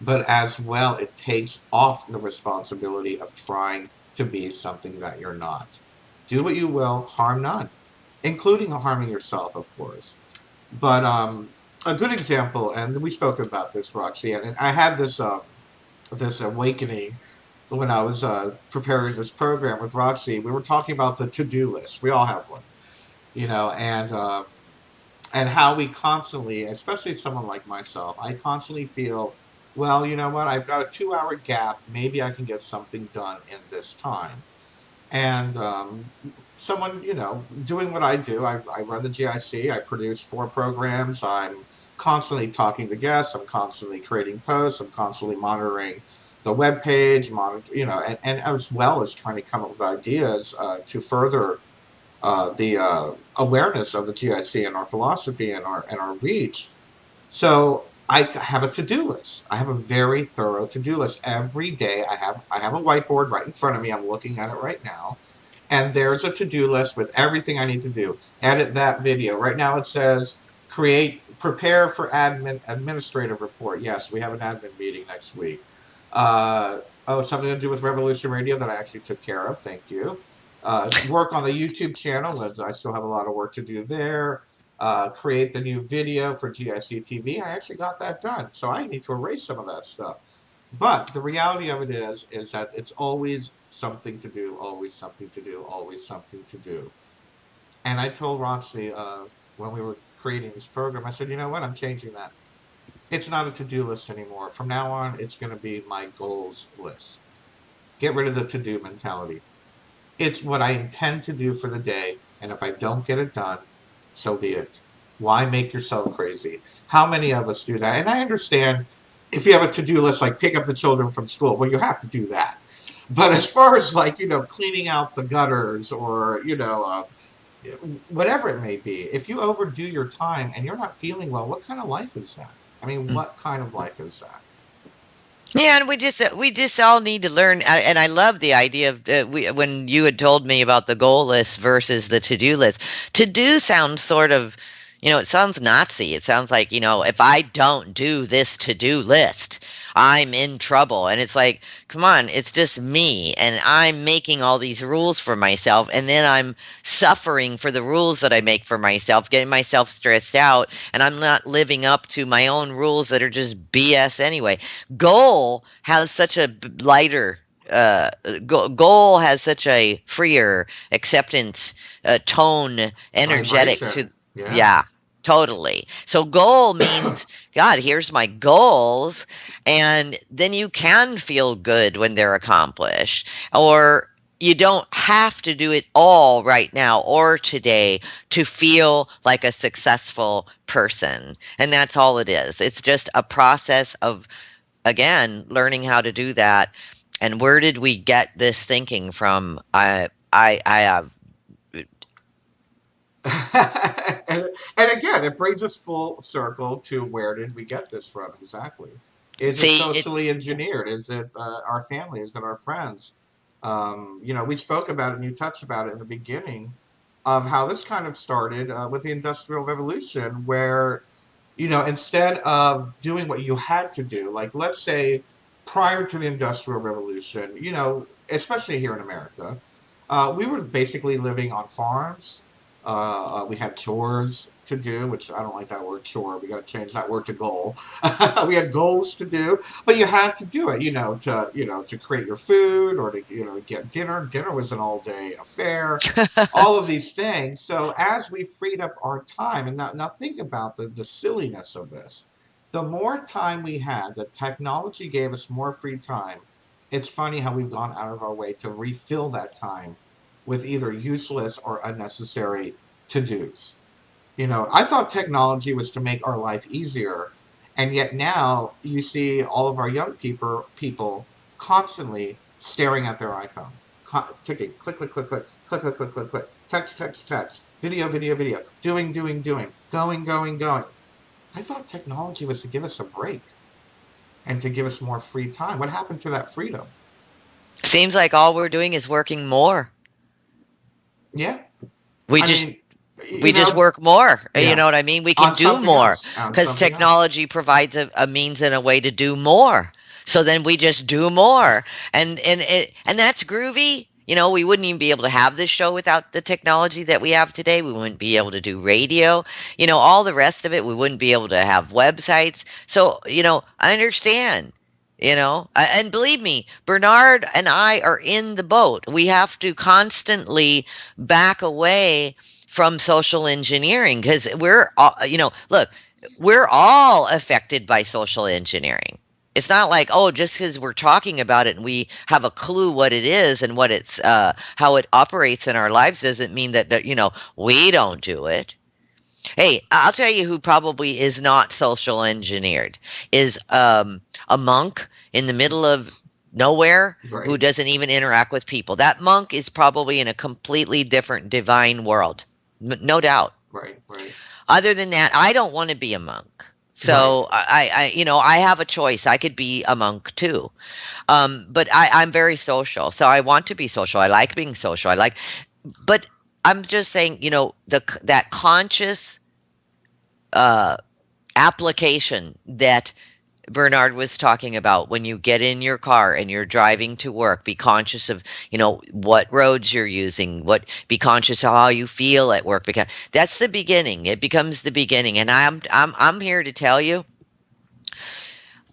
but as well, it takes off the responsibility of trying to be something that you're not. Do what you will, harm none, including harming yourself, of course. But a good example, and we spoke about this, Roxy, and I had this awakening when I was preparing this program with Roxy. We were talking about the to-do list. We all have one, and how we constantly, especially someone like myself, I constantly feel, well, you know what? I've got a 2 hour gap. Maybe I can get something done in this time. And someone, doing what I do, I run the GIC, I produce 4 programs, I'm constantly talking to guests, I'm constantly creating posts, I'm constantly monitoring the web page, and as well as trying to come up with ideas to further the awareness of the GIC and our philosophy and our reach. So I have a to-do list. I have a very thorough to-do list. Every day I have a whiteboard right in front of me. I'm looking at it right now. And there's a to-do list with everything I need to do. Edit that video. Right now it says prepare for administrative report. Yes, we have an admin meeting next week. Something to do with Revolution Radio that I actually took care of. Thank you. Work on the YouTube channel, as I still have a lot of work to do there. Create the new video for GIC TV. I actually got that done, so I need to erase some of that stuff. But the reality of it is that it's always something to do, always something to do, always something to do. And I told Roxy when we were creating this program, I said, you know what, I'm changing that. It's not a to-do list anymore. From now on, it's going to be my goals list. Get rid of the to-do mentality. It's what I intend to do for the day, and if I don't get it done, so be it. Why make yourself crazy? How many of us do that? And I understand if you have a to-do list like pick up the children from school, well, you have to do that. But as far as like, cleaning out the gutters or, whatever it may be, if you overdo your time and you're not feeling well, what kind of life is that? I mean, what kind of life is that? Yeah, and we just all need to learn. And I love the idea of when you had told me about the goal list versus the to do list. To do sounds sort of, it sounds Nazi. It sounds like, if I don't do this to do list, I'm in trouble. And it's like, come on, it's just me, and I'm making all these rules for myself, and then I'm suffering for the rules that I make for myself, getting myself stressed out, and I'm not living up to my own rules that are just BS anyway. Goal has such a lighter goal has such a freer acceptance tone, energetic to, Vibration. Yeah. yeah, totally. So goal means, God, here's my goals, and then you can feel good when they're accomplished. Or you don't have to do it all right now or today to feel like a successful person. And that's all it is. It's just a process of, again, learning how to do that. And where did we get this thinking from? I have. And again, it brings us full circle to where did we get this from exactly? Is it See, it socially engineered? Is it our family? Is it our friends? We spoke about it and you touched about it in the beginning of how this kind of started with the Industrial Revolution, where, instead of doing what you had to do, like let's say prior to the Industrial Revolution, especially here in America, we were basically living on farms. We had chores to do, which I don't like that word chore. We got to change that word to goal. We had goals to do, but you had to do it, to create your food or to get dinner. Dinner was an all day affair. All of these things. So as we freed up our time, and now think about the silliness of this. The more time we had, the technology gave us more free time. It's funny how we've gone out of our way to refill that time with either useless or unnecessary to dos. I thought technology was to make our life easier, and yet now you see all of our young people constantly staring at their iPhone, ticking, click, click, click, click, click, click, click, click, click, text, text, text, video, video, video, doing, doing, doing, going, going, going. I thought technology was to give us a break and to give us more free time. What happened to that freedom? seems like all we're doing is working more. Yeah, We I just mean, we just work more. You yeah, know what I mean? We can on do something more else, on because something else. technology provides a means and a way to do more. So then we just do more, and that's groovy. We wouldn't even be able to have this show without the technology that we have today. We wouldn't be able to do radio. All the rest of it. We wouldn't be able to have websites. So I understand. And believe me, Bernard and I are in the boat. We have to constantly back away from social engineering because we're all, look, we're all affected by social engineering. It's not like, oh, just because we're talking about it and we have a clue what it is and what it's how it operates in our lives doesn't mean that we don't do it. Hey, I'll tell you who probably is not social engineered is a monk in the middle of nowhere who Right, doesn't even interact with people. That monk is probably in a completely different divine world, no doubt. right, right, Other than that, I don't want to be a monk. right. So I have a choice. I could be a monk too, but I'm very social. So I want to be social. I like being social. But I'm just saying, that conscious uh, application that Bernard was talking about when you get in your car and you're driving to work, be conscious of, what roads you're using, be conscious of how you feel at work, because that's the beginning. It becomes the beginning. And I'm here to tell you,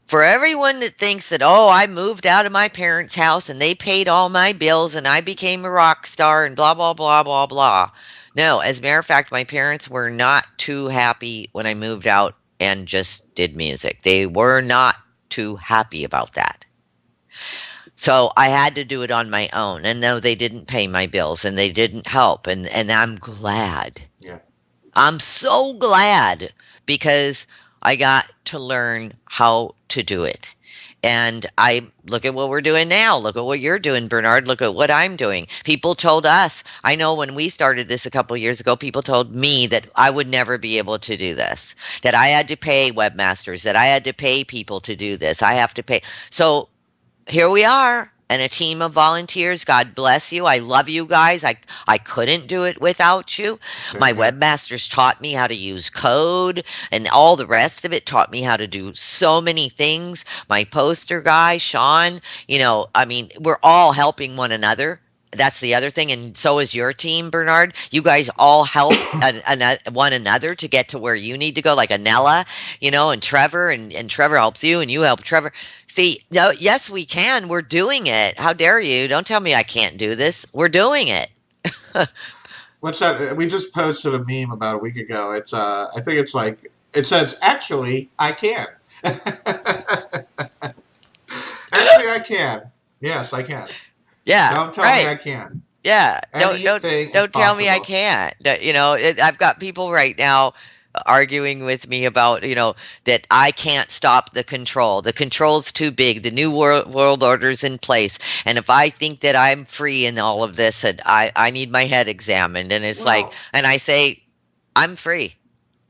for everyone that thinks that, oh, I moved out of my parents' house and they paid all my bills and I became a rock star and blah, blah, blah, blah, blah. No, as a matter of fact, my parents were not too happy when I moved out and just did music. They were not too happy about that. So I had to do it on my own. And no, they didn't pay my bills and they didn't help. And I'm glad. Yeah. I'm so glad because I got to learn how to do it. And I look at what we're doing now. Look at what you're doing, Bernard. Look at what I'm doing. People told us, I know when we started this a couple of years ago, people told me that I would never be able to do this, that I had to pay webmasters, that I had to pay people to do this. I have to pay. So here we are and a team of volunteers. God bless you. I love you guys. I couldn't do it without you. Same My here. webmasters taught me how to use code and all the rest of it taught me how to do so many things. My poster guy, Sean, I mean, we're all helping one another. That's the other thing. And so is your team, Bernard. You guys all help one another to get to where you need to go, like Anella, and Trevor, and Trevor helps you and you help Trevor. See, no, yes, we can. We're doing it. How dare you? Don't tell me I can't do this. We're doing it. What's that? We just posted a meme about a week ago. I think it's like it says, "Actually, I can." Actually, I can. Yes, I can. Yeah, Don't tell me right. I can't. Yeah, Anything is don't tell me I possible. can't. I've got people right now arguing with me about, that I can't stop the control. The control's too big. The new world order's in place. And if I think that I'm free in all of this, and I need my head examined, and it's like, Well, and I say, I'm free.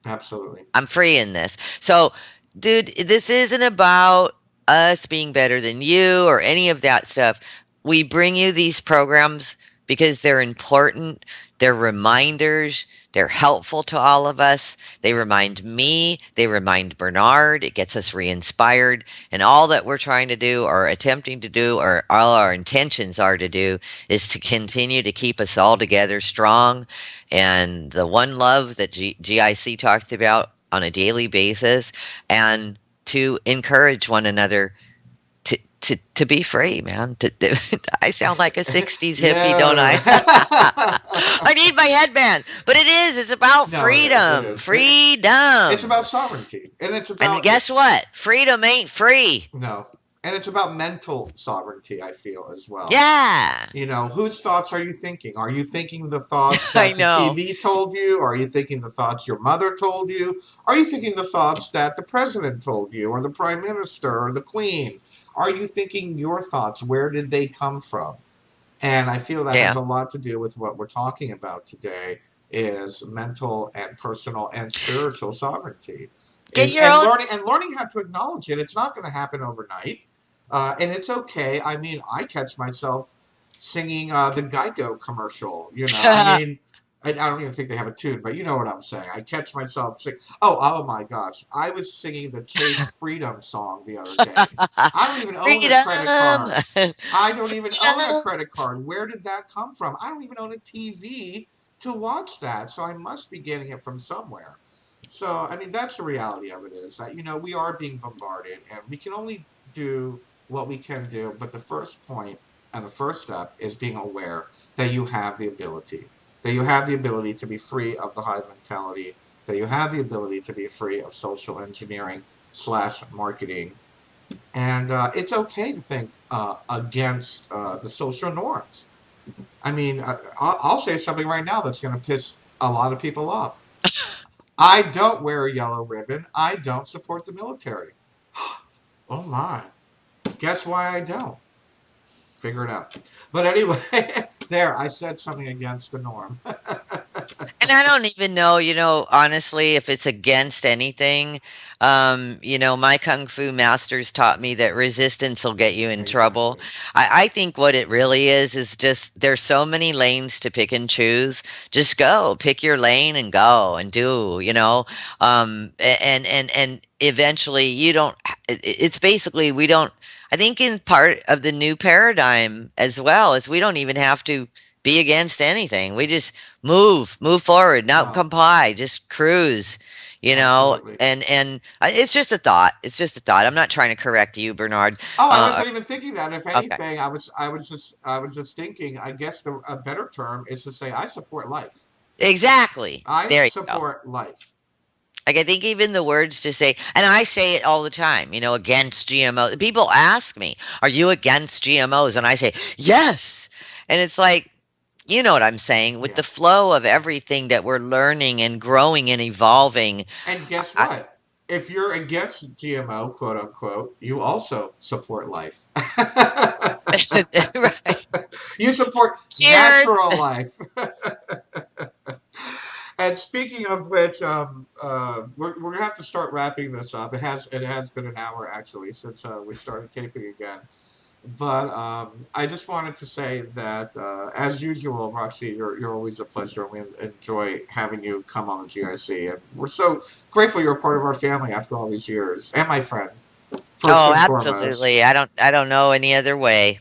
absolutely. I'm free in this. So, dude, this isn't about us being better than you or any of that stuff. We bring you these programs because they're important, they're reminders, they're helpful to all of us. They remind me, they remind Bernard, it gets us re inspired. And all that we're trying to do or attempting to do, or all our intentions are to do, is to continue to keep us all together strong. And the one love that GIC talks about on a daily basis, and to encourage one another to be free, man. I sound like a 60s hippie, don't I? Yeah. I need my headband. But it's about No, it is. It freedom. is. It's Freedom. about sovereignty, and it's And about guess what? Freedom ain't free. no, and it's about mental sovereignty. I feel as well. Yeah. You know, whose thoughts are you thinking? Are you thinking the thoughts I that the know. TV told you? Are you thinking the thoughts your mother told you? Are you thinking the thoughts that the president told you, or the prime minister, or the queen? Are you thinking your thoughts? Where did they come from? And I feel that has Yeah. a lot to do with what we're talking about today is mental and personal and spiritual sovereignty. Get And, your and own. learning how to acknowledge it. It's not going to happen overnight. And it's okay. I mean, I catch myself singing the Geico commercial. You know, I mean, I don't even think they have a tune, but you know what I'm saying. I catch myself sing. Oh my gosh! I was singing the Chase Freedom song the other day. I don't even own a credit Freedom. card. I don't even own a Freedom. credit card. Where did that come from? I don't even own a TV to watch that, so I must be getting it from somewhere. So, I mean, that's the reality of it is that, we are being bombarded and we can only do what we can do. But the first point and the first step is being aware that you have the ability, that you have the ability to be free of the hive mentality, that you have the ability to be free of social engineering slash marketing, and it's okay to think against the social norms. I mean, I'll say something right now that's going to piss a lot of people off. I don't wear a yellow ribbon. I don't support the military. Oh my. Guess why I don't? Figure it out. But anyway, there, I said something against the norm. And I don't even know, honestly, if it's against anything. My kung fu masters taught me that resistance will get you in trouble. Exactly. I think what it really is just there's so many lanes to pick and choose. Just go, pick your lane and go and do, and eventually you don't, it's basically, we don't, I think in part of the new paradigm as well is we don't even have to be against anything. We just move forward, not No, comply, just cruise, absolutely. and it's just a thought. It's just a thought. I'm not trying to correct you, Bernard. Oh, I Uh, wasn't even thinking that. If okay, anything, I was just thinking. I guess a better term is to say I support life. exactly. I There you go. support life. Like I think even the words to say, and I say it all the time, against GMO. People ask me, "Are you against GMOs?" And I say, "Yes." And it's like, you know what I'm saying, with the Yes. flow of everything that we're learning and growing and evolving. And guess I, what? If you're against GMO, quote unquote, you also support life. right. You support Cheers. natural life. And speaking of which, we're gonna have to start wrapping this up. It has been an hour actually since we started taping again. But I just wanted to say that, as usual, Roxy, you're always a pleasure. We enjoy having you come on the GIC, and we're so grateful you're a part of our family after all these years, and my friend, first Oh, and foremost. absolutely. I don't know any other way.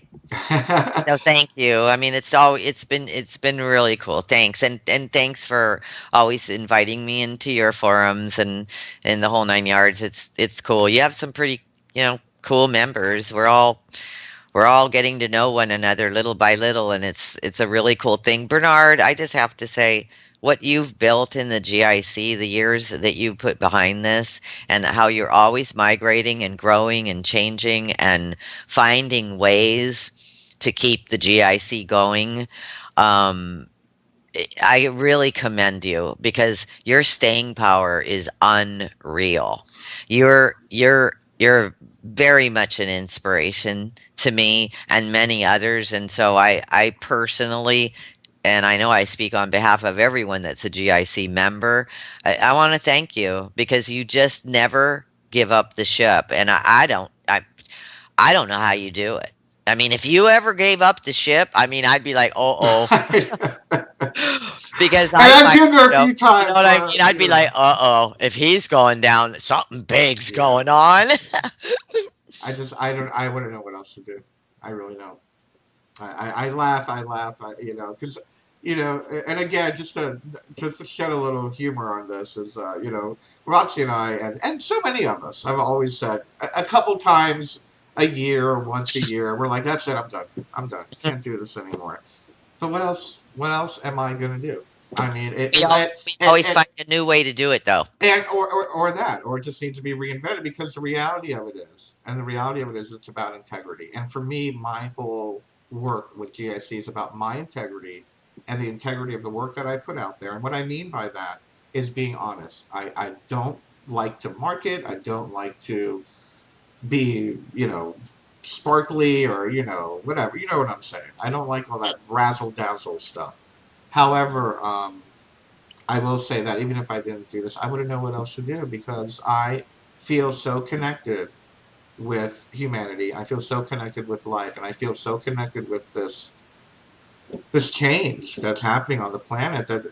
No, thank you. I mean, it's been really cool. Thanks. And thanks for always inviting me into your forums and the whole nine yards. It's cool. You have some pretty, cool members. We're all getting to know one another little by little, and it's a really cool thing. Bernard, I just have to say what you've built in the GIC, the years that you put behind this, and how you're always migrating and growing and changing and finding ways to keep the GIC going. Um, I really commend you because your staying power is unreal. You're very much an inspiration to me and many others, and so I personally, and I know I speak on behalf of everyone that's a GIC member. I want to thank you because you just never give up the ship, and I don't know how you do it. I mean, if you ever gave up the ship, I mean, I'd be like, oh, And because I I've might, been there a few you know times what I where, mean? I'd be like, uh-oh, if he's going down, something big's yeah. going on. I wouldn't know what else to do. I really don't. I laugh, because, and again, just to shed a little humor on this is, Roxy and I, and so many of us, I've always said a couple times a year or once a year, we're like, that's it, I'm done. I'm done. Can't do this anymore. But what else? What else am I going to do? I mean, We always find a new way to do it, though. or it just needs to be reinvented because the reality of it is it's about integrity. And for me, my whole work with GIC is about my integrity and the integrity of the work that I put out there. And what I mean by that is being honest. I don't like to market. I don't like to be, sparkly or, whatever. You know what I'm saying. I don't like all that razzle dazzle stuff. However, I will say that even if I didn't do this, I wouldn't know what else to do because I feel so connected with humanity. I feel so connected with life, and I feel so connected with this change that's happening on the planet that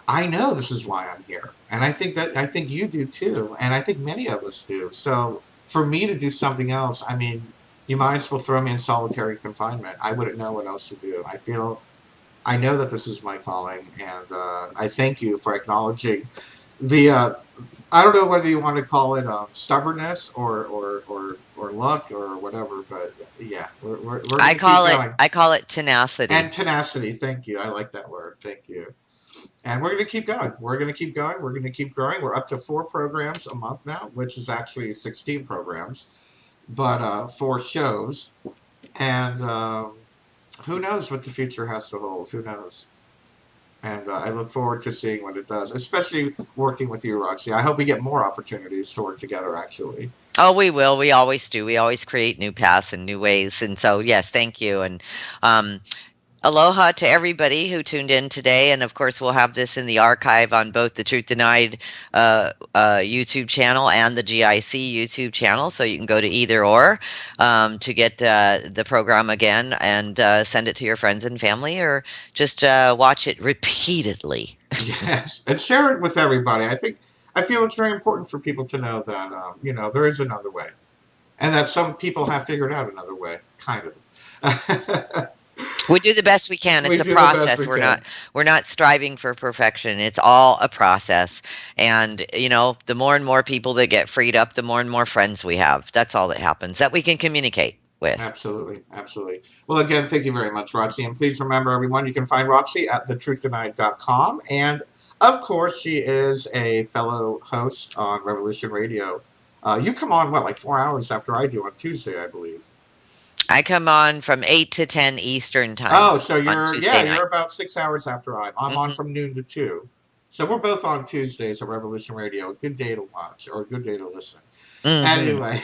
I know this is why I'm here. And I think you do too, and I think many of us do. So for me to do something else, I mean, you might as well throw me in solitary confinement. I wouldn't know what else to do. I know that this is my calling, and I thank you for acknowledging the. I don't know whether you want to call it stubbornness or luck or whatever, but yeah, we're going to keep going. I call it tenacity. And tenacity, thank you. I like that word. Thank you. And we're going to keep going. We're going to keep going. We're going to keep growing. We're up to 4 programs a month now, which is actually 16 programs, but 4 shows. And who knows what the future has to hold? Who knows? And I look forward to seeing what it does, especially working with you, Roxy. I hope we get more opportunities to work together, actually. Oh, we will. We always do. We always create new paths and new ways. And so, yes, thank you. And um, aloha to everybody who tuned in today. And of course, we'll have this in the archive on both the Truth Denied YouTube channel and the GIC YouTube channel. So you can go to either or to get the program again and send it to your friends and family or just watch it repeatedly. Yes, and share it with everybody. I feel it's very important for people to know that there is another way, and that some people have figured out another way, kind of. We do the best we can. It's a We do the best process. we We're can. not striving for perfection. It's all a process. And the more and more people that get freed up, the more and more friends we have. That's all that happens that we can communicate with. Absolutely, absolutely. Well, again, thank you very much, Roxy. And please remember, everyone, you can find Roxy at thetruththenight.com. And, of course, she is a fellow host on Revolution Radio. You come on, what, like 4 hours after I do on Tuesday, I believe. I come on from 8 to 10 Eastern time. Oh, so Tuesday night. you're about 6 hours after I'm on from noon to 2. So we're both on Tuesdays at Revolution Radio. A good day to watch or a good day to listen. Anyway,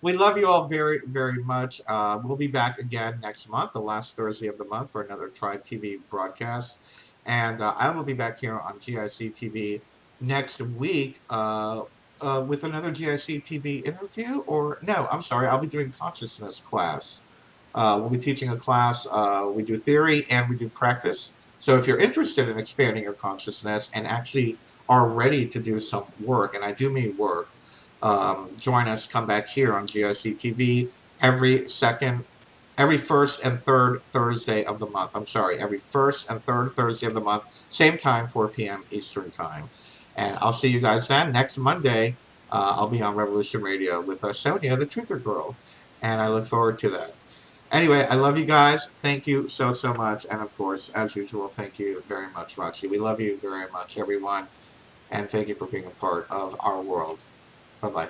we love you all very, very much. We'll be back again next month, the last Thursday of the month, for another Tribe TV broadcast. And I will be back here on GIC TV next week with another GIC TV interview. Or, no, I'm sorry, I'll be doing consciousness class. We'll be teaching a class. We do theory and we do practice. So if you're interested in expanding your consciousness and actually are ready to do some work, and I do mean work, join us, come back here on GIC TV every first and third Thursday of the month. I'm sorry, every first and third Thursday of the month, same time, 4 p.m. Eastern time. And I'll see you guys then. Next Monday, I'll be on Revolution Radio with Sonia, the Truther Girl. And I look forward to that. Anyway, I love you guys. Thank you so, so much. And of course, as usual, thank you very much, Roxy. We love you very much, everyone. And thank you for being a part of our world. Bye-bye.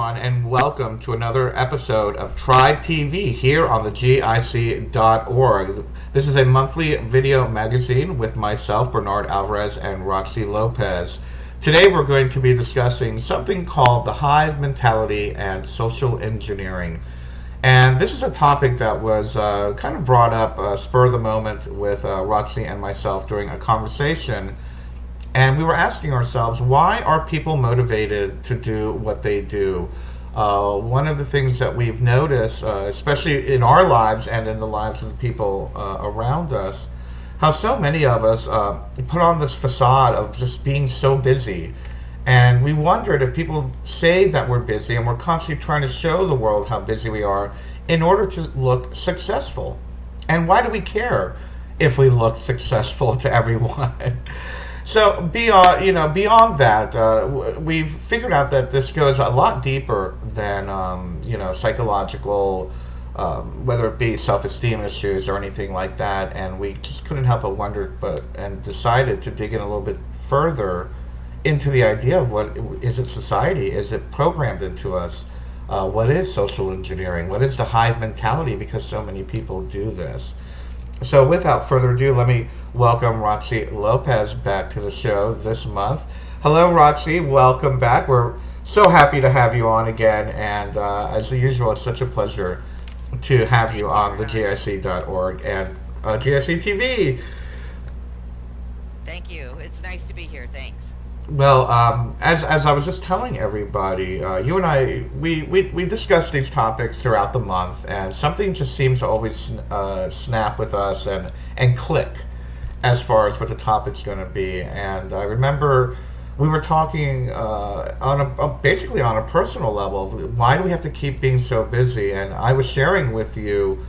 everyone, and welcome to another episode of Tribe TV here on the GIC.org. This is a monthly video magazine with myself, Bernard Alvarez, and Roxy Lopez. Today we're going to be discussing something called the Hive Mentality and social engineering. And this is a topic that was kind of brought up spur of the moment with Roxy and myself during a conversation. And we were asking ourselves, why are people motivated to do what they do? One of the things that we've noticed, especially in our lives and in the lives of the people around us, how so many of us put on this facade of just being so busy. And we wondered if people say that we're busy and we're constantly trying to show the world how busy we are in order to look successful. And why do we care if we look successful to everyone? So beyond that, we've figured out that this goes a lot deeper than psychological, whether it be self-esteem issues or anything like that. And we just couldn't help but wonder, and decided to dig in a little bit further into the idea of what is it society? Is it programmed into us? What is social engineering? What is the hive mentality? Because so many people do this. So without further ado, let me welcome Roxy Lopez back to the show this month. Hello, Roxy. Welcome back. We're so happy to have you on again. And as usual, it's such a pleasure to have you on the GIC.org and GIC TV. Thank you. It's nice to be here. Thanks. Well, as I was just telling everybody, you and I, we discuss these topics throughout the month, and something just seems to always snap with us and click as far as what the topic's going to be. And I remember we were talking basically on a personal level. Why do we have to keep being so busy? And I was sharing with you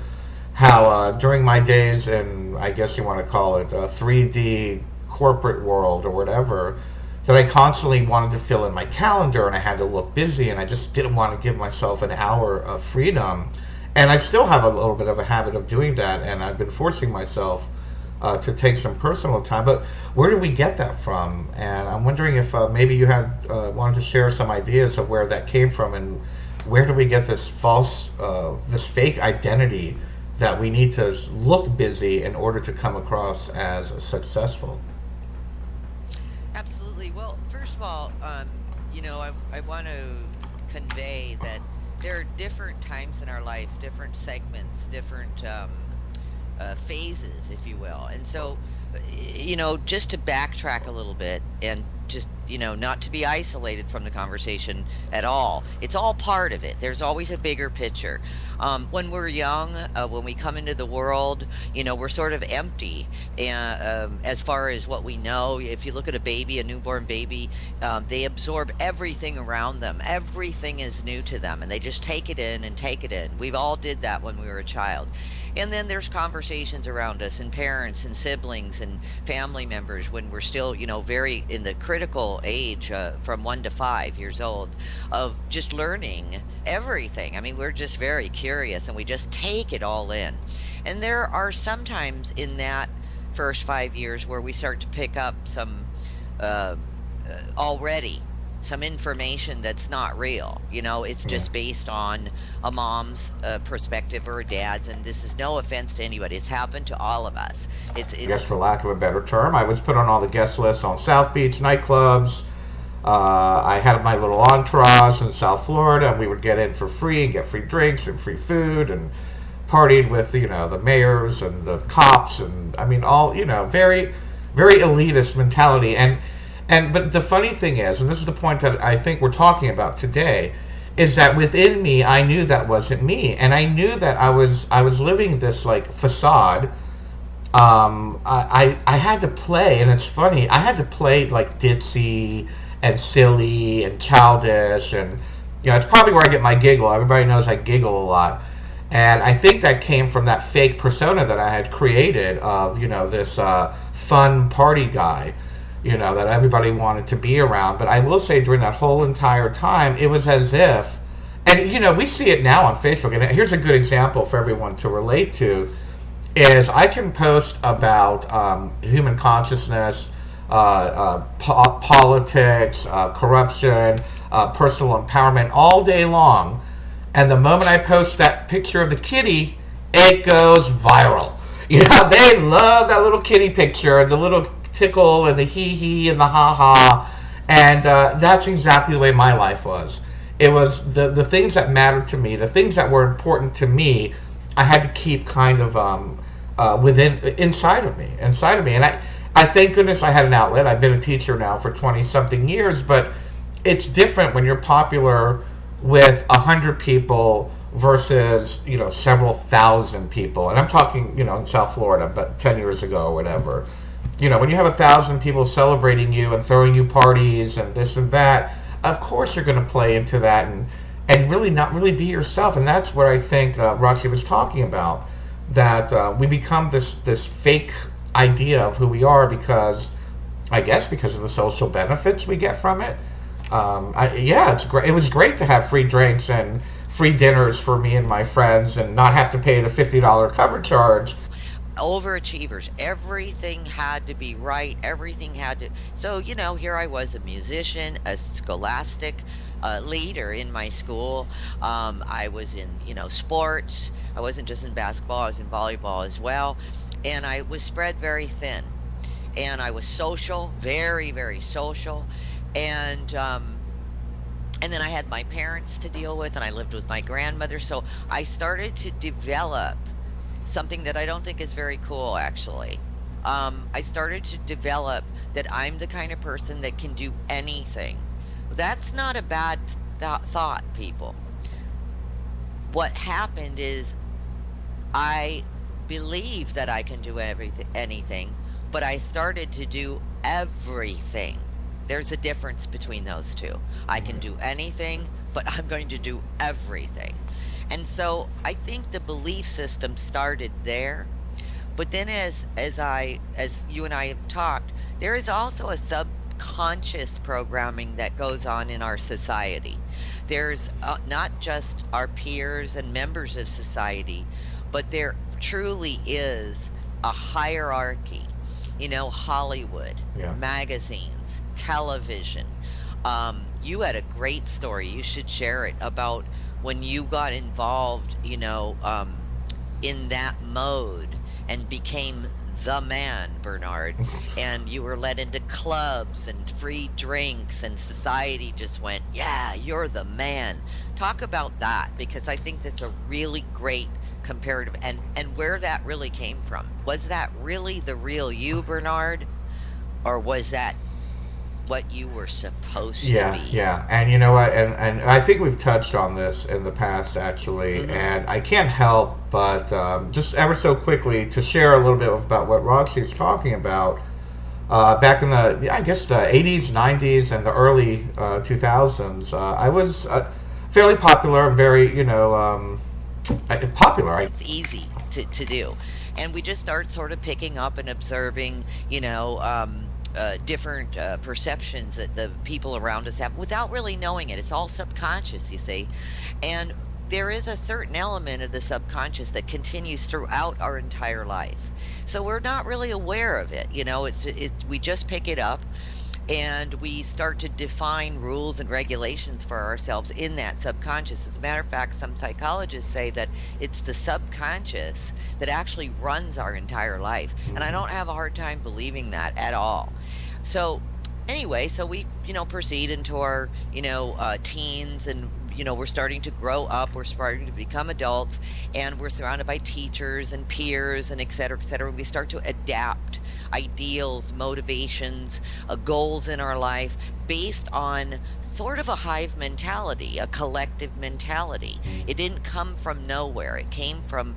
how during my days in, I guess you want to call it, 3D corporate world or whatever, that I constantly wanted to fill in my calendar and I had to look busy, and I just didn't want to give myself an hour of freedom. And I still have a little bit of a habit of doing that, and I've been forcing myself to take some personal time. But where do we get that from? And I'm wondering if maybe you had wanted to share some ideas of where that came from, and where do we get this this fake identity that we need to look busy in order to come across as successful? Absolutely. Well, first of all, I want to convey that there are different times in our life, different segments, different phases, if you will. And so, just to backtrack a little bit and just, not to be isolated from the conversation at all. It's all part of it. There's always a bigger picture. When we're young, when we come into the world, we're sort of empty. And as far as what we know, if you look at a newborn baby, they absorb everything around them. Everything is new to them, and they just take it in and take it in. We've all did that when we were a child. And then there's conversations around us, and parents and siblings and family members when we're still, very in the critical age from 1 to 5 years old of just learning everything. I mean, we're just very curious and we just take it all in. And there are sometimes in that first 5 years where we start to pick up some already some information that's not real. It's just based on a mom's perspective or a dad's, and this is no offense to anybody. It's happened to all of us. I guess for lack of a better term, I was put on all the guest lists on South Beach nightclubs. I had my little entourage in South Florida, and we would get in for free, get free drinks and free food, and partied with the mayors and the cops, and I mean all very, very elitist mentality. But the funny thing is, and this is the point that I think we're talking about today, is that within me, I knew that wasn't me, and I knew that I was living this like facade. I had to play, and it's funny, I had to play like ditzy and silly and childish, and it's probably where I get my giggle. Everybody knows I giggle a lot, and I think that came from that fake persona that I had created of this fun party guy. That everybody wanted to be around. But I will say during that whole entire time, it was as if, and we see it now on Facebook, and here's a good example for everyone to relate to, is I can post about human consciousness, politics, corruption, personal empowerment all day long. And the moment I post that picture of the kitty, it goes viral. You know, they love that little kitty picture, the little tickle and the hee hee and the ha ha. And that's exactly the way my life was. It was the things that mattered to me, the things that were important to me, I had to keep kind of inside of me. And I thank goodness I had an outlet. I've been a teacher now for 20 something years, but it's different when you're popular with 100 people versus several thousand people. And I'm talking in South Florida, but 10 years ago or whatever. When you have 1,000 people celebrating you and throwing you parties and this and that, of course you're going to play into that and really not really be yourself. And that's where I think Roxy was talking about, that we become this fake idea of who we are because of the social benefits we get from it. It's great. It was great to have free drinks and free dinners for me and my friends and not have to pay the $50 cover charge. Overachievers. Everything had to be right. Everything had to. So, here I was, a musician, a scholastic leader in my school. I was in, sports. I wasn't just in basketball, I was in volleyball as well. And I was spread very thin. And I was social, very, very social. And then I had my parents to deal with, and I lived with my grandmother. So I started to develop something that I don't think is very cool, actually. I started to develop that I'm the kind of person that can do anything. That's not a bad thought, people. What happened is I believe that I can do anything, but I started to do everything. There's a difference between those two. I can do anything, but I'm going to do everything. And so I think the belief system started there. But then as you and I have talked, there is also a subconscious programming that goes on in our society. There's not just our peers and members of society, but there truly is a hierarchy. Hollywood, magazines, television. You had a great story. You should share it about when you got involved, in that mode and became the man, Bernard, and you were led into clubs and free drinks, and society just went, yeah, you're the man. Talk about that, because I think that's a really great comparative, and where that really came from. Was that really the real you, Bernard, or was that what you were supposed to be? Yeah, and you know what, and I think we've touched on this in the past, actually, and I can't help but just ever so quickly to share a little bit about what Roxy is talking about. Back in the 80s, 90s, and the early 2000s, I was fairly popular, very, popular. It's easy to do. And we just start sort of picking up and observing, different perceptions that the people around us have without really knowing it. It's all subconscious, you see. And there is a certain element of the subconscious that continues throughout our entire life. So we're not really aware of it. We just pick it up and we start to define rules and regulations for ourselves in that subconscious. As a matter of fact, some psychologists say that it's the subconscious that actually runs our entire life. And I don't have a hard time believing that at all. So anyway, so we, proceed into our, teens, and, we're starting to grow up, we're starting to become adults, and we're surrounded by teachers and peers and et cetera, et cetera. We start to adapt ideals, motivations, goals in our life based on sort of a hive mentality, a collective mentality. It didn't come from nowhere. It came from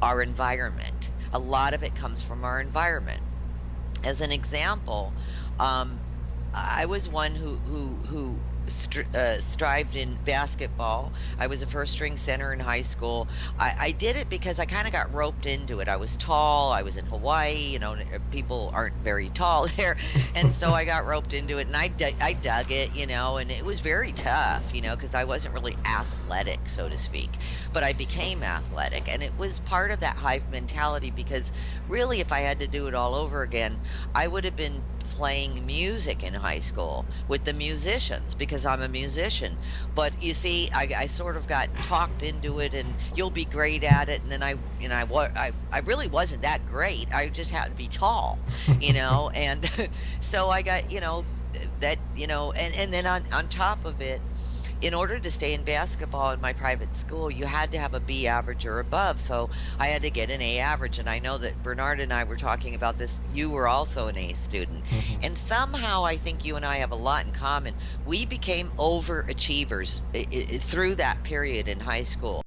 our environment. A lot of it comes from our environment. As an example, I was one who strived in basketball. I was a first string center in high school. I did it because I kind of got roped into it. I was tall. I was in Hawaii. People aren't very tall there. And so I got roped into it, and I dug it, and it was very tough, because I wasn't really athletic, so to speak. But I became athletic, and it was part of that hive mentality, because really, if I had to do it all over again, I would have been playing music in high school with the musicians because I'm a musician. But you see, I sort of got talked into it, and you'll be great at it. And then I really wasn't that great. I just happened to be tall, and so I got, and then on top of it, in order to stay in basketball in my private school, you had to have a B average or above. So I had to get an A average. And I know that Bernard and I were talking about this. You were also an A student. Mhm. And somehow I think you and I have a lot in common. We became overachievers through that period in high school.